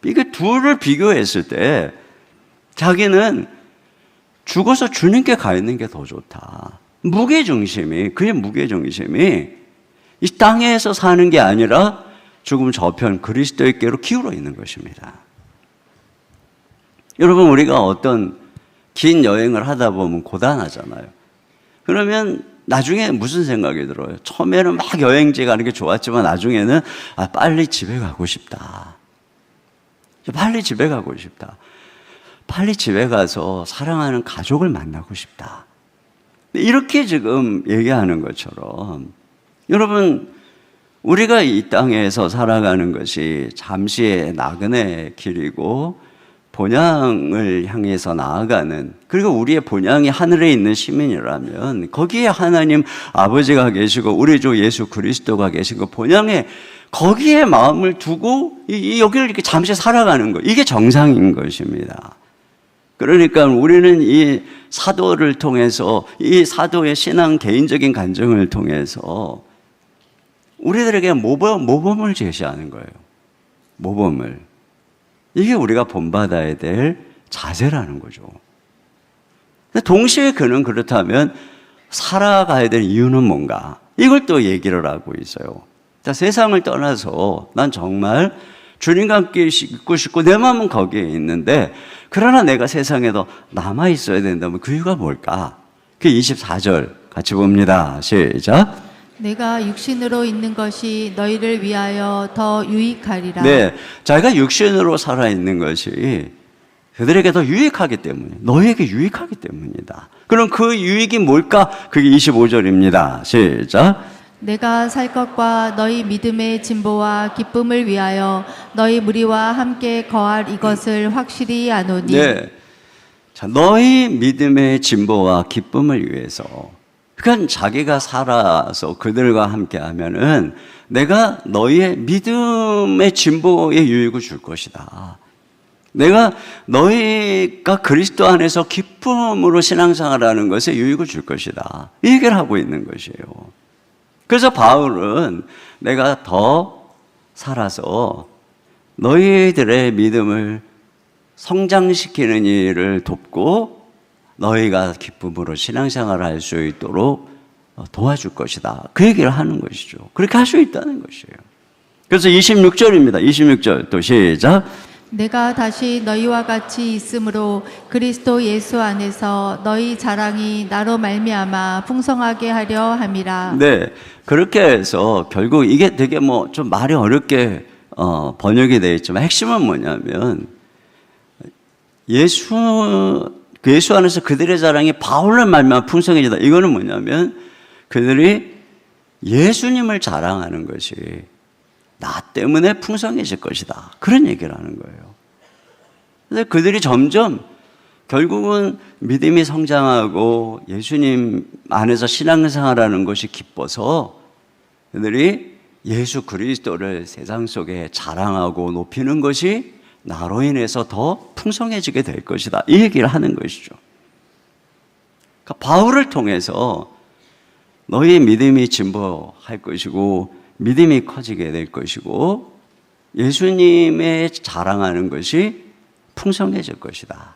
이게 둘을 비교했을 때 자기는 죽어서 주님께 가 있는 게 더 좋다. 그의 무게중심이 이 땅에서 사는 게 아니라 죽음 저편 그리스도께로 기울어 있는 것입니다. 여러분, 우리가 어떤 긴 여행을 하다 보면 고단하잖아요. 그러면 나중에 무슨 생각이 들어요? 처음에는 막 여행지 가는 게 좋았지만 나중에는 빨리 집에 가고 싶다. 빨리 집에 가고 싶다. 빨리 집에 가서 사랑하는 가족을 만나고 싶다. 이렇게 지금 얘기하는 것처럼 여러분, 우리가 이 땅에서 살아가는 것이 잠시의 나그네 길이고 본향을 향해서 나아가는, 그리고 우리의 본향이 하늘에 있는 시민이라면 거기에 하나님 아버지가 계시고 우리 주 예수 그리스도가 계시고 본향에 거기에 마음을 두고 여기를 이렇게 잠시 살아가는 것, 이게 정상인 것입니다. 그러니까 우리는 이 사도를 통해서, 이 사도의 신앙 개인적인 간증을 통해서 우리들에게 모범을 제시하는 거예요. 모범을. 이게 우리가 본받아야 될 자세라는 거죠. 근데 동시에 그는 그렇다면 살아가야 될 이유는 뭔가? 이걸 또 얘기를 하고 있어요. 자, 세상을 떠나서 난 정말 주님과 함께 있고 싶고 내 마음은 거기에 있는데, 그러나 내가 세상에 더 남아 있어야 된다면 그 이유가 뭘까? 그 24절 같이 봅니다. 시작. 내가 육신으로 있는 것이 너희를 위하여 더 유익하리라. 네, 자기가 육신으로 살아있는 것이 그들에게 더 유익하기 때문에, 너희에게 유익하기 때문이다. 그럼 그 유익이 뭘까? 그게 25절입니다. 시작. 내가 살 것과 너희 믿음의 진보와 기쁨을 위하여 너희 무리와 함께 거할 이것을 확실히 아노니. 네, 자, 너희 믿음의 진보와 기쁨을 위해서, 그러니까 자기가 살아서 그들과 함께 하면은 내가 너희의 믿음의 진보의 유익을 줄 것이다. 내가 너희가 그리스도 안에서 기쁨으로 신앙생활하는 것에 유익을 줄 것이다. 이 얘기를 하고 있는 것이에요. 그래서 바울은 내가 더 살아서 너희들의 믿음을 성장시키는 일을 돕고 너희가 기쁨으로 신앙생활을 할 수 있도록 도와줄 것이다. 그 얘기를 하는 것이죠. 그렇게 할 수 있다는 것이에요. 그래서 26절입니다. 26절 또 시작. 내가 다시 너희와 같이 있으므로 그리스도 예수 안에서 너희 자랑이 나로 말미암아 풍성하게 하려 함이라. 네, 그렇게 해서 결국 이게 되게 좀 말이 어렵게 번역이 되어 있지만 핵심은 뭐냐면 예수 안에서 그들의 자랑이 바울로 말미암아 풍성해지다. 이거는 뭐냐면 그들이 예수님을 자랑하는 것이 나 때문에 풍성해질 것이다. 그런 얘기를 하는 거예요. 근데 그들이 점점 결국은 믿음이 성장하고 예수님 안에서 신앙생활하는 것이 기뻐서 그들이 예수 그리스도를 세상 속에 자랑하고 높이는 것이 나로 인해서 더 풍성해지게 될 것이다. 이 얘기를 하는 것이죠. 그러니까 바울을 통해서 너희 믿음이 진보할 것이고 믿음이 커지게 될 것이고 예수님의 자랑하는 것이 풍성해질 것이다.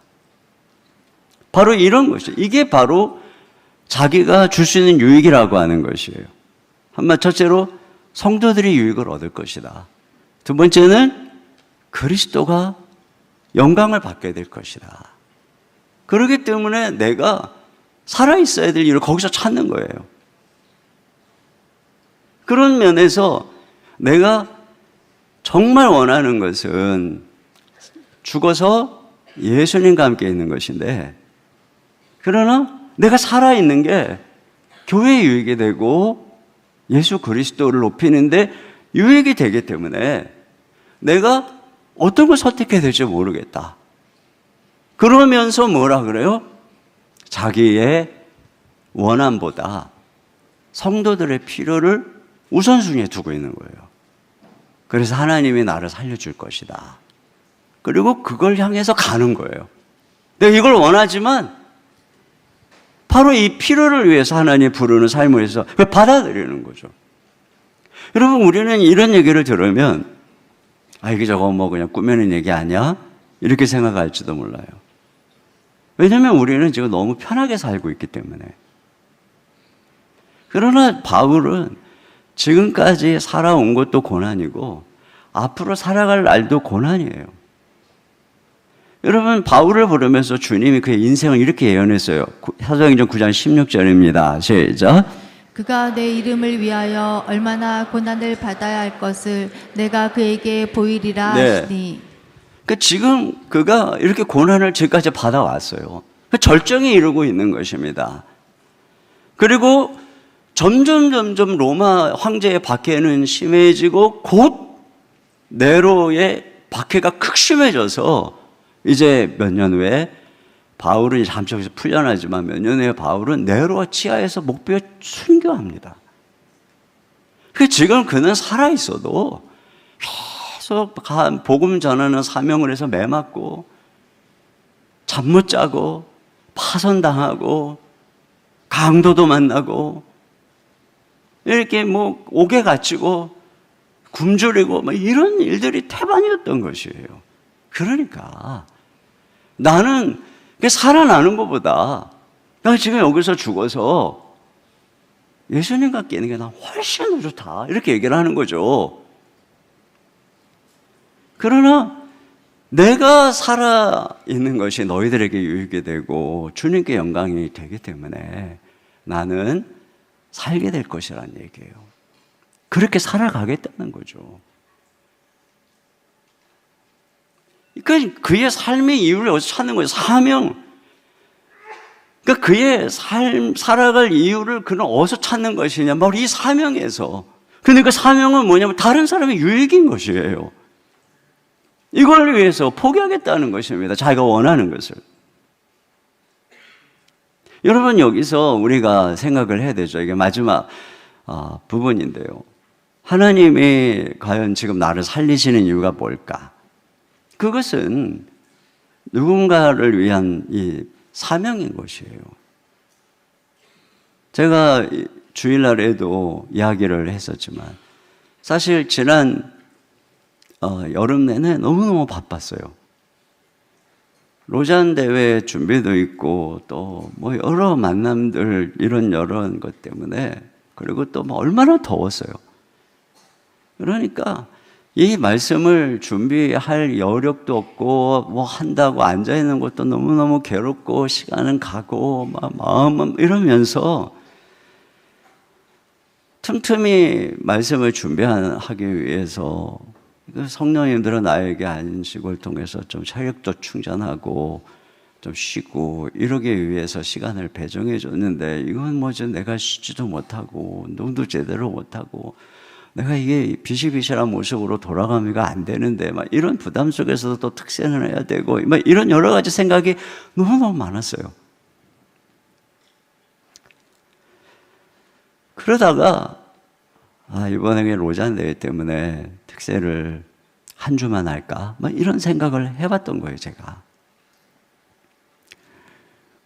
바로 이런 것이죠. 이게 바로 자기가 줄 수 있는 유익이라고 하는 것이에요. 첫째로 성도들이 유익을 얻을 것이다. 두 번째는 그리스도가 영광을 받게 될 것이다. 그렇기 때문에 내가 살아있어야 될 이유를 거기서 찾는 거예요. 그런 면에서 내가 정말 원하는 것은 죽어서 예수님과 함께 있는 것인데, 그러나 내가 살아있는 게 교회의 유익이 되고 예수 그리스도를 높이는데 유익이 되기 때문에 내가 어떤 걸 선택해야 될지 모르겠다. 그러면서 뭐라 그래요? 자기의 원함보다 성도들의 필요를 우선순위에 두고 있는 거예요. 그래서 하나님이 나를 살려줄 것이다. 그리고 그걸 향해서 가는 거예요. 내가 이걸 원하지만 바로 이 필요를 위해서 하나님 부르는 삶을 해서 받아들이는 거죠. 여러분, 우리는 이런 얘기를 들으면 이게 저거 뭐 그냥 꾸며낸 얘기 아니야? 이렇게 생각할지도 몰라요. 왜냐하면 우리는 지금 너무 편하게 살고 있기 때문에. 그러나 바울은 지금까지 살아온 것도 고난이고 앞으로 살아갈 날도 고난이에요. 여러분, 바울을 부르면서 주님이 그의 인생을 이렇게 예언했어요. 사도행전 9장 16절입니다. 시작. 그가 내 이름을 위하여 얼마나 고난을 받아야 할 것을 내가 그에게 보이리라 네. 하시니. 그러니까 지금 그가 이렇게 고난을 지금까지 받아왔어요. 절정에 이르고 있는 것입니다. 그리고 점점 로마 황제의 박해는 심해지고 곧 네로의 박해가 극심해져서 이제 몇 년 후에 바울은 잠시에서 풀려나지만 몇 년 후에 바울은 네로와 치하에서 목베어 순교합니다. 지금 그는 살아있어도 계속 복음 전하는 사명을 해서 매맞고 잠 못 자고 파선당하고 강도도 만나고 이렇게 뭐 옥에 갇히고 굶주리고 막 이런 일들이 태반이었던 것이에요. 그러니까 나는 살아나는 것보다 나 지금 여기서 죽어서 예수님과 깨는 게 나 훨씬 더 좋다 이렇게 얘기를 하는 거죠. 그러나 내가 살아있는 것이 너희들에게 유익이 되고 주님께 영광이 되기 때문에 나는 살게 될 것이라는 얘기예요. 그렇게 살아가겠다는 거죠. 그러니까 그의 삶의 이유를 어디서 찾는 거예요? 사명. 그러니까 그의 삶, 살아갈 이유를 그는 어디서 찾는 것이냐? 바로 이 사명에서. 근데 그 사명은 뭐냐면 다른 사람의 유익인 것이에요. 이걸 위해서 포기하겠다는 것입니다. 자기가 원하는 것을. 여러분, 여기서 우리가 생각을 해야 되죠. 이게 마지막 부분인데요. 하나님이 과연 지금 나를 살리시는 이유가 뭘까? 그것은 누군가를 위한 이 사명인 것이에요. 제가 주일날에도 이야기를 했었지만 사실 지난 여름 내내 너무너무 바빴어요. 로잔 대회 준비도 있고 또 뭐 여러 만남들 이런 것 때문에 그리고 또 뭐 얼마나 더웠어요. 그러니까 이 말씀을 준비할 여력도 없고 뭐 한다고 앉아 있는 것도 너무너무 괴롭고 시간은 가고 막 마음은 이러면서 틈틈이 말씀을 준비하기 위해서 성령님들은 나에게 안식을 통해서 좀 체력도 충전하고 좀 쉬고 이러기 위해서 시간을 배정해 줬는데 이건 뭐지 내가 쉬지도 못하고 운동도 제대로 못하고 내가 이게 비실비실한 모습으로 돌아가기가 안 되는데 막 이런 부담 속에서도 또 특세는 해야 되고 막 이런 여러 가지 생각이 너무너무 많았어요. 그러다가 이번에 로잔 대회 때문에 특세를 한 주만 할까? 막 이런 생각을 해봤던 거예요, 제가.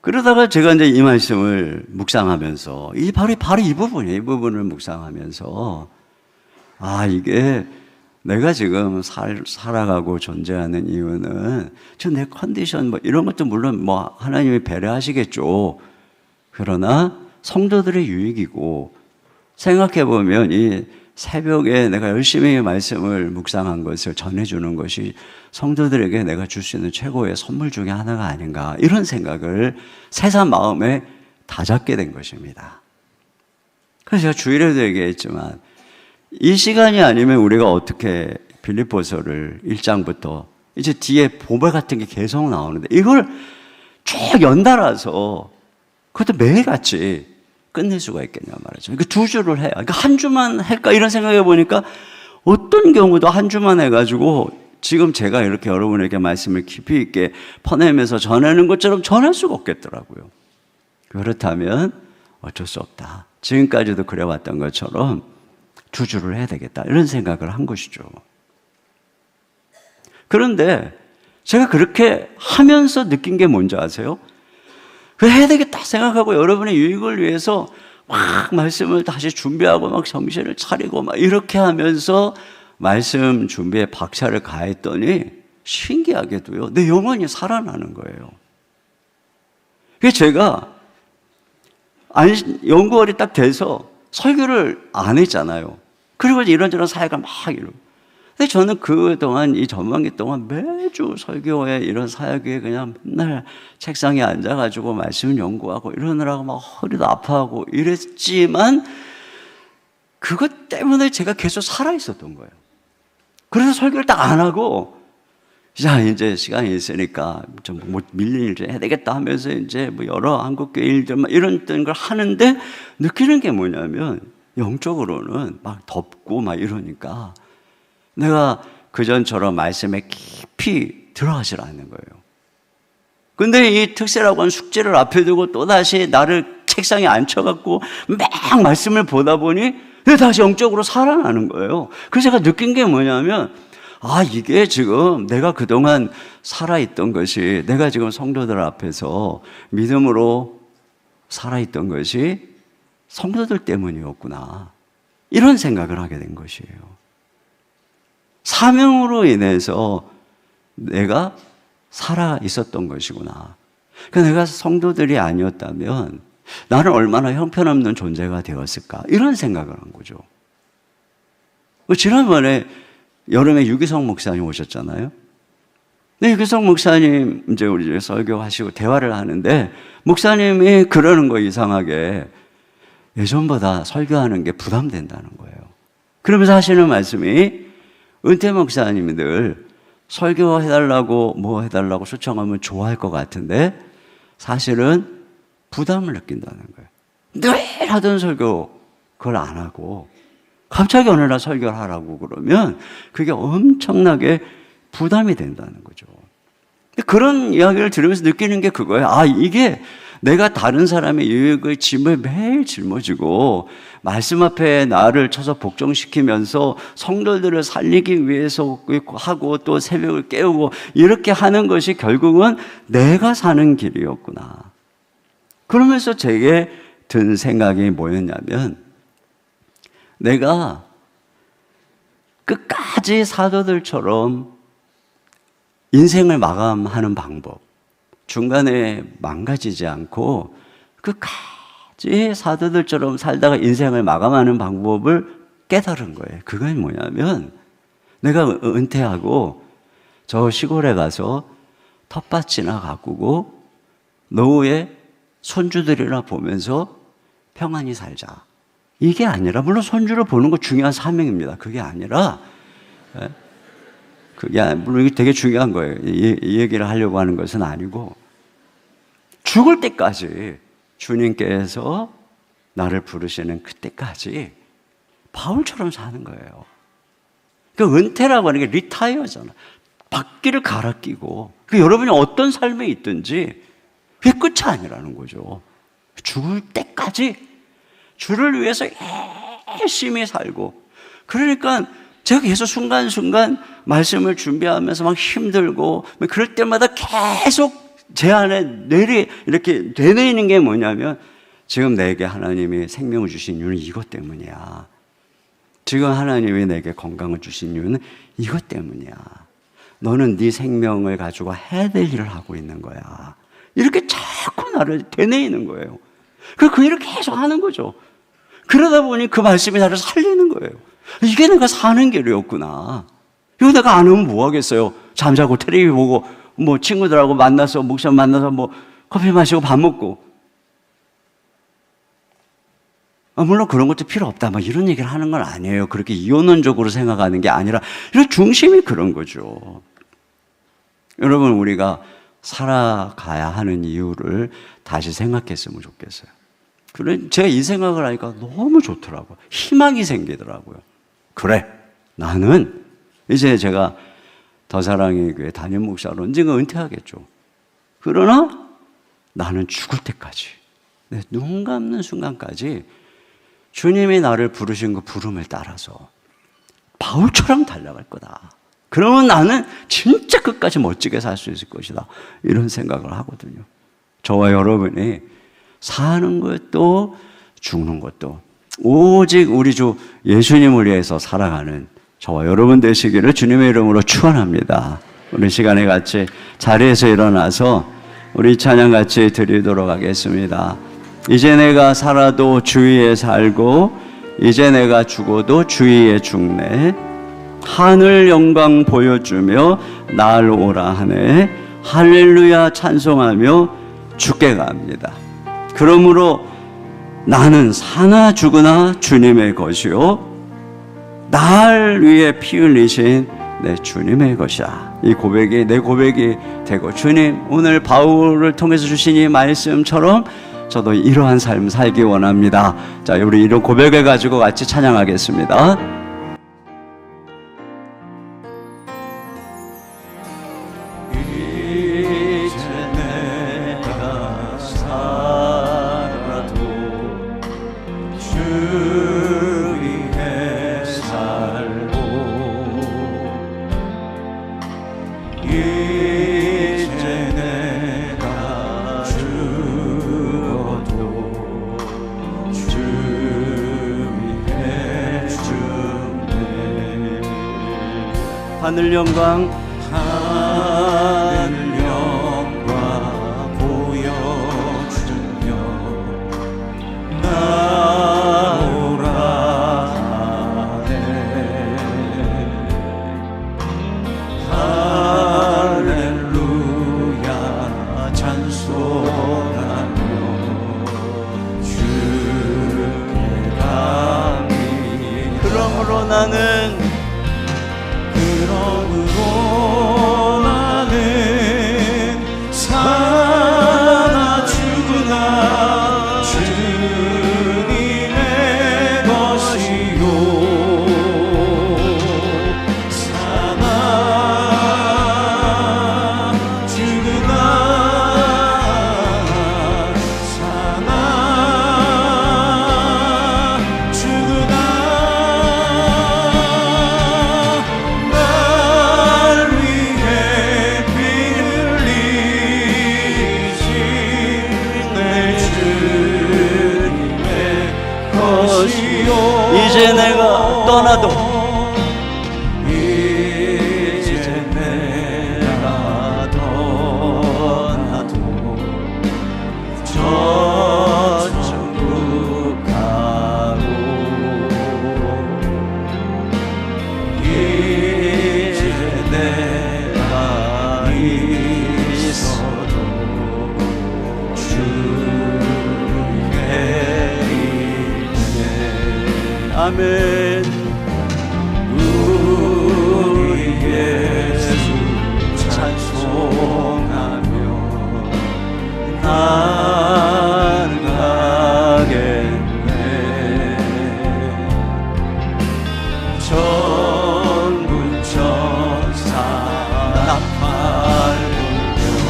그러다가 제가 이제 이 말씀을 묵상하면서 바로 이 부분이에요. 이 부분을 묵상하면서 이게 내가 지금 살아가고 존재하는 이유는 지금 내 컨디션 뭐 이런 것도 물론 뭐 하나님이 배려하시겠죠. 그러나 성도들의 유익이고 생각해보면 이 새벽에 내가 열심히 말씀을 묵상한 것을 전해주는 것이 성도들에게 내가 줄 수 있는 최고의 선물 중에 하나가 아닌가 이런 생각을 새삼 마음에 다잡게 된 것입니다. 그래서 제가 주일에도 얘기했지만 이 시간이 아니면 우리가 어떻게 빌립보서를 1장부터 이제 뒤에 보배 같은 게 계속 나오는데 이걸 쭉 연달아서 그것도 매일같이 끝낼 수가 있겠냐 말이죠. 그러니까 2주를 해요. 그러니까 한 주만 할까 이런 생각해 보니까 어떤 경우도 한 주만 해가지고 지금 제가 이렇게 여러분에게 말씀을 깊이 있게 퍼내면서 전하는 것처럼 전할 수가 없겠더라고요. 그렇다면 어쩔 수 없다. 지금까지도 그래왔던 것처럼 2주를 해야 되겠다 이런 생각을 한 것이죠. 그런데 제가 그렇게 하면서 느낀 게 뭔지 아세요? 해야 되겠다 생각하고 여러분의 유익을 위해서 막 말씀을 다시 준비하고 막 정신을 차리고 막 이렇게 하면서 말씀 준비에 박차를 가했더니 신기하게도요, 내 영혼이 살아나는 거예요. 그래서 제가 연구월이 딱 돼서 설교를 안 했잖아요. 그리고 이런저런 사회가 막 이러고. 근데 저는 그동안 이 전반기 동안 매주 설교회 이런 사역에 그냥 맨날 책상에 앉아가지고 말씀 연구하고 이러느라고 막 허리도 아파하고 이랬지만 그것 때문에 제가 계속 살아있었던 거예요. 그래서 설교를 딱 안 하고 자, 이제 시간이 있으니까 좀 뭐 밀린 일 좀 해야 되겠다 하면서 이제 뭐 여러 한국교회 일들 막 이런 걸 하는데 느끼는 게 뭐냐면 영적으로는 막 덥고 막 이러니까 내가 그전처럼 말씀에 깊이 들어가질 않는 거예요. 근데 이 특세라고 하는 숙제를 앞에 두고 또다시 나를 책상에 앉혀갖고 막 말씀을 보다 보니 내가 다시 영적으로 살아나는 거예요. 그래서 제가 느낀 게 뭐냐면 아, 이게 지금 내가 그동안 살아있던 것이, 내가 지금 성도들 앞에서 믿음으로 살아있던 것이 성도들 때문이었구나. 이런 생각을 하게 된 것이에요. 사명으로 인해서 내가 살아 있었던 것이구나. 그러니까 내가 성도들이 아니었다면 나는 얼마나 형편없는 존재가 되었을까. 이런 생각을 한 거죠. 지난번에 여름에 유기성 목사님 오셨잖아요. 네, 유기성 목사님 이제 우리 집에 설교하시고 대화를 하는데 목사님이 그러는 거 이상하게 예전보다 설교하는 게 부담된다는 거예요. 그러면서 하시는 말씀이 은퇴 목사님들 설교해달라고 뭐 해달라고 초청하면 좋아할 것 같은데 사실은 부담을 느낀다는 거예요. 늘 하던 설교 그걸 안 하고 갑자기 어느 날 설교를 하라고 그러면 그게 엄청나게 부담이 된다는 거죠. 그런 이야기를 들으면서 느끼는 게 그거예요. 아, 이게 내가 다른 사람의 유익의 짐을 매일 짊어지고 말씀 앞에 나를 쳐서 복종시키면서 성도들을 살리기 위해서 하고 또 새벽을 깨우고 이렇게 하는 것이 결국은 내가 사는 길이었구나. 그러면서 제게 든 생각이 뭐였냐면 내가 끝까지 사도들처럼 인생을 마감하는 방법, 중간에 망가지지 않고 끝까지 사도들처럼 살다가 인생을 마감하는 방법을 깨달은 거예요. 그건 뭐냐면 내가 은퇴하고 저 시골에 가서 텃밭이나 가꾸고 노후에 손주들이나 보면서 평안히 살자. 이게 아니라, 물론 손주를 보는 거 중요한 사명입니다. 그게 아니라, 물론 이게 되게 중요한 거예요. 이 얘기를 하려고 하는 것은 아니고, 죽을 때까지 주님께서 나를 부르시는 그때까지 바울처럼 사는 거예요. 그 은퇴라고 하는 게 리타이어잖아. 바퀴를 갈아 끼고, 여러분이 어떤 삶에 있든지 그게 끝이 아니라는 거죠. 죽을 때까지 주를 위해서 열심히 살고, 그러니까 제가 계속 순간순간 말씀을 준비하면서 막 힘들고 그럴 때마다 계속 제 안에 이렇게 되뇌이는 게 뭐냐면 지금 내게 하나님이 생명을 주신 이유는 이것 때문이야. 지금 하나님이 내게 건강을 주신 이유는 이것 때문이야. 너는 네 생명을 가지고 해야 될 일을 하고 있는 거야. 이렇게 자꾸 나를 되뇌이는 거예요. 그 일을 계속 하는 거죠. 그러다 보니 그 말씀이 나를 살리는 거예요. 이게 내가 사는 길이었구나. 이거 내가 안 하면 뭐 하겠어요? 잠자고 텔레비 보고 뭐 친구들하고 만나서 목사 만나서 뭐 커피 마시고 밥 먹고. 물론 그런 것도 필요 없다. 막 이런 얘기를 하는 건 아니에요. 그렇게 이원론적으로 생각하는 게 아니라 이런 중심이 그런 거죠. 여러분, 우리가 살아가야 하는 이유를 다시 생각했으면 좋겠어요. 그래, 제가 이 생각을 하니까 너무 좋더라고요. 희망이 생기더라고요. 그래, 나는 이제 제가 더사랑의 교회 담임 목사로 언젠가 은퇴하겠죠. 그러나 나는 죽을 때까지, 내 눈 감는 순간까지 주님이 나를 부르신 그 부름을 따라서 바울처럼 달려갈 거다. 그러면 나는 진짜 끝까지 멋지게 살 수 있을 것이다. 이런 생각을 하거든요. 저와 여러분이 사는 것도 죽는 것도 오직 우리 주 예수님을 위해서 살아가는 저와 여러분 되시기를 주님의 이름으로 축원합니다. 우리 시간에 같이 자리에서 일어나서 우리 찬양 같이 드리도록 하겠습니다. 이제 내가 살아도 주 위에 살고 이제 내가 죽어도 주 위에 죽네. 하늘 영광 보여주며 날 오라 하네. 할렐루야 찬송하며 주께 갑니다. 그러므로 나는 사나 죽으나 주님의 것이요 날 위해 피 흘리신 내 주님의 것이야. 이 고백이 내 고백이 되고, 주님 오늘 바울을 통해서 주신 이 말씀처럼 저도 이러한 삶 살기 원합니다. 자, 우리 이런 고백을 가지고 같이 찬양하겠습니다. 이제 내가 살아도 주 위에 살고 이제 내가 죽어도 주 위에 죽네. 하늘 영광 보여주며 나오라 하네. 할렐루야 찬송하며 주께 감히. 그러므로 나는 사나 죽으나 주님의 것이요 사나 죽으나 사나 죽으나 날 위해 피 흘리신 내 주님의 것이요 이제 내가 떠나도 이제 내가 떠나도 저 천국 가고 이제 내가 있어도 주의 있네. 아멘. 우리 예수 찬송하며 나아가겠네. 천군 천사 나팔 불며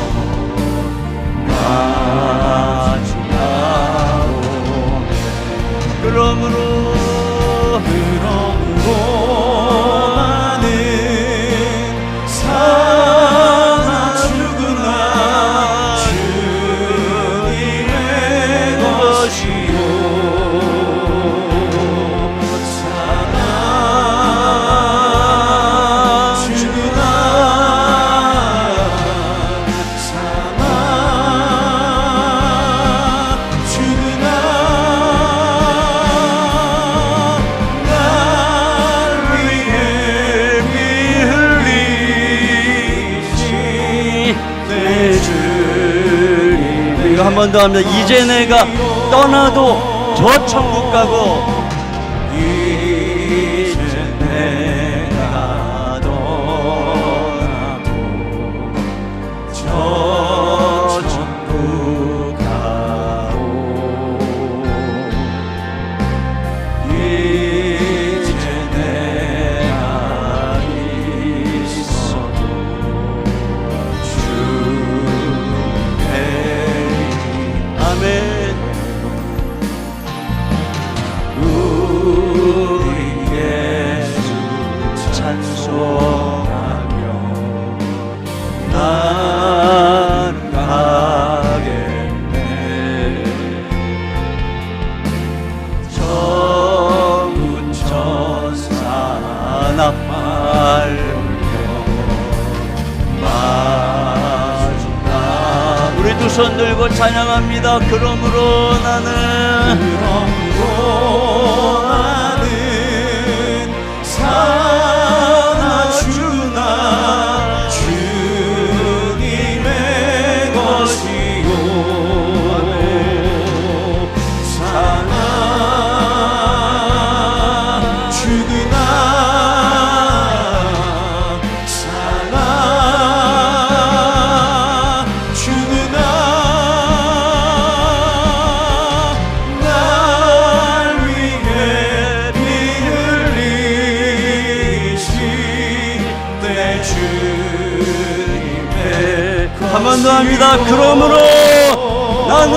마주하오네. 그러므로 나는 사나 죽으나 주님의 것이요 사나 죽으나 사나 죽으나 날 위해 피 흘리신 내 주님. 이거 한 번 더 합니다. 이제 내가 떠나도 저 천국 가고 이제 내가 떠나도 저 천국 가고 이제 내가 있어도 주의 아멘. 기도하고 찬양합니다. 그러므로 나는 사나 죽으나 주님의 것이요 사나 죽으나 사나 죽으나 날 위해 피 흘리신 내 주님의 한 번 더 합니다. 그러므로 나는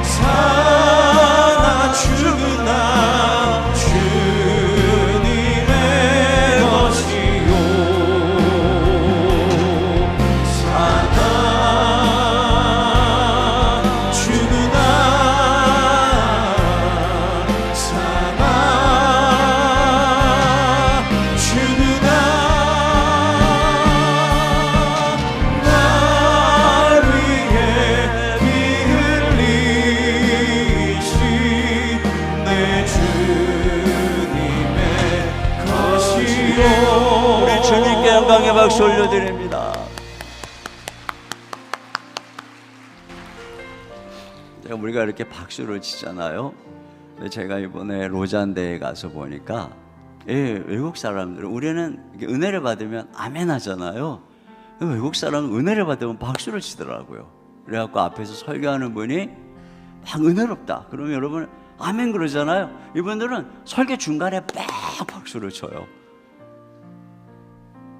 사나 죽으나 주님의 것이요 사나 죽으나 사나 죽으나 날 위해 피 흘리신 내 주님의 것이요 우리 주님께 영광의 박수 올려드립니다. 우리가 이렇게 박수를 치잖아요. 근데 제가 이번에 로잔대에 가서 보니까 외국 사람들은 우리는 은혜를 받으면 아멘 하잖아요. 외국 사람은 은혜를 받으면 박수를 치더라고요. 그래갖고 앞에서 설교하는 분이 막 은혜롭다 그러면 여러분 아멘 그러잖아요. 이분들은 설교 중간에 막 박수를 쳐요.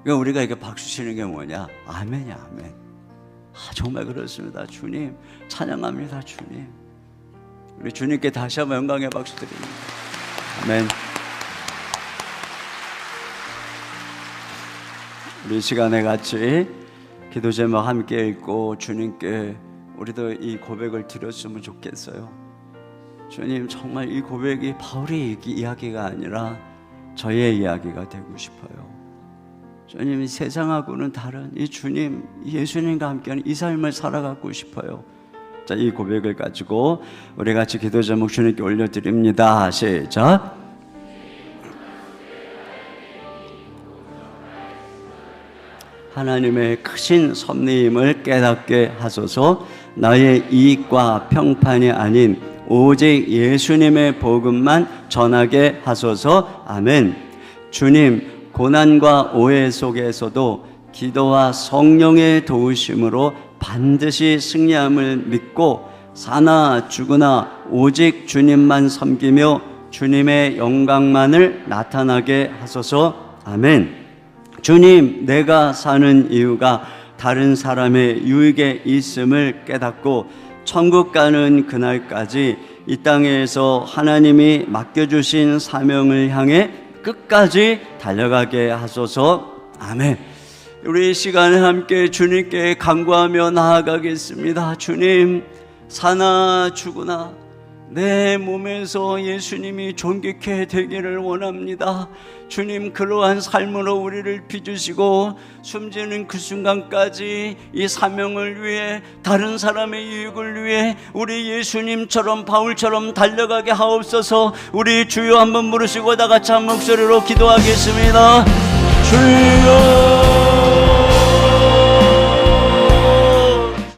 그러니까 우리가 이렇게 박수 치는 게 뭐냐? 아멘이야, 아멘. 정말 그렇습니다. 주님 찬양합니다. 주님, 우리 주님께 다시 한번 영광의 박수 드립니다. 아멘. 우리 시간에 같이 기도 제목 함께 읽고 주님께 우리도 이 고백을 드렸으면 좋겠어요. 주님, 정말 이 고백이 바울의 이야기가 아니라 저의 이야기가 되고 싶어요. 주님, 이 세상하고는 다른 이 주님, 예수님과 함께하는 이 삶을 살아가고 싶어요. 자, 이 고백을 가지고 우리 같이 기도 제목 주님께 올려드립니다. 시작. 하나님의 크신 섭리임을 깨닫게 하소서. 나의 이익과 평판이 아닌 오직 예수님의 복음만 전하게 하소서. 아멘. 주님, 고난과 오해 속에서도 기도와 성령의 도우심으로 반드시 승리함을 믿고 사나 죽으나 오직 주님만 섬기며 주님의 영광만을 나타나게 하소서. 아멘. 주님, 내가 사는 이유가 다른 사람의 유익에 있음을 깨닫고 천국 가는 그날까지 이 땅에서 하나님이 맡겨주신 사명을 향해 끝까지 달려가게 하소서. 아멘. 우리 시간에 함께 주님께 간구하며 나아가겠습니다. 주님, 사나 죽으나 내 몸에서 예수님이 존귀케 되기를 원합니다. 주님, 그러한 삶으로 우리를 빚으시고 숨지는 그 순간까지 이 사명을 위해, 다른 사람의 이익을 위해 우리 예수님처럼 바울처럼 달려가게 하옵소서. 우리 주여 한번 부르시고 다 같이 한 목소리로 기도하겠습니다. 주여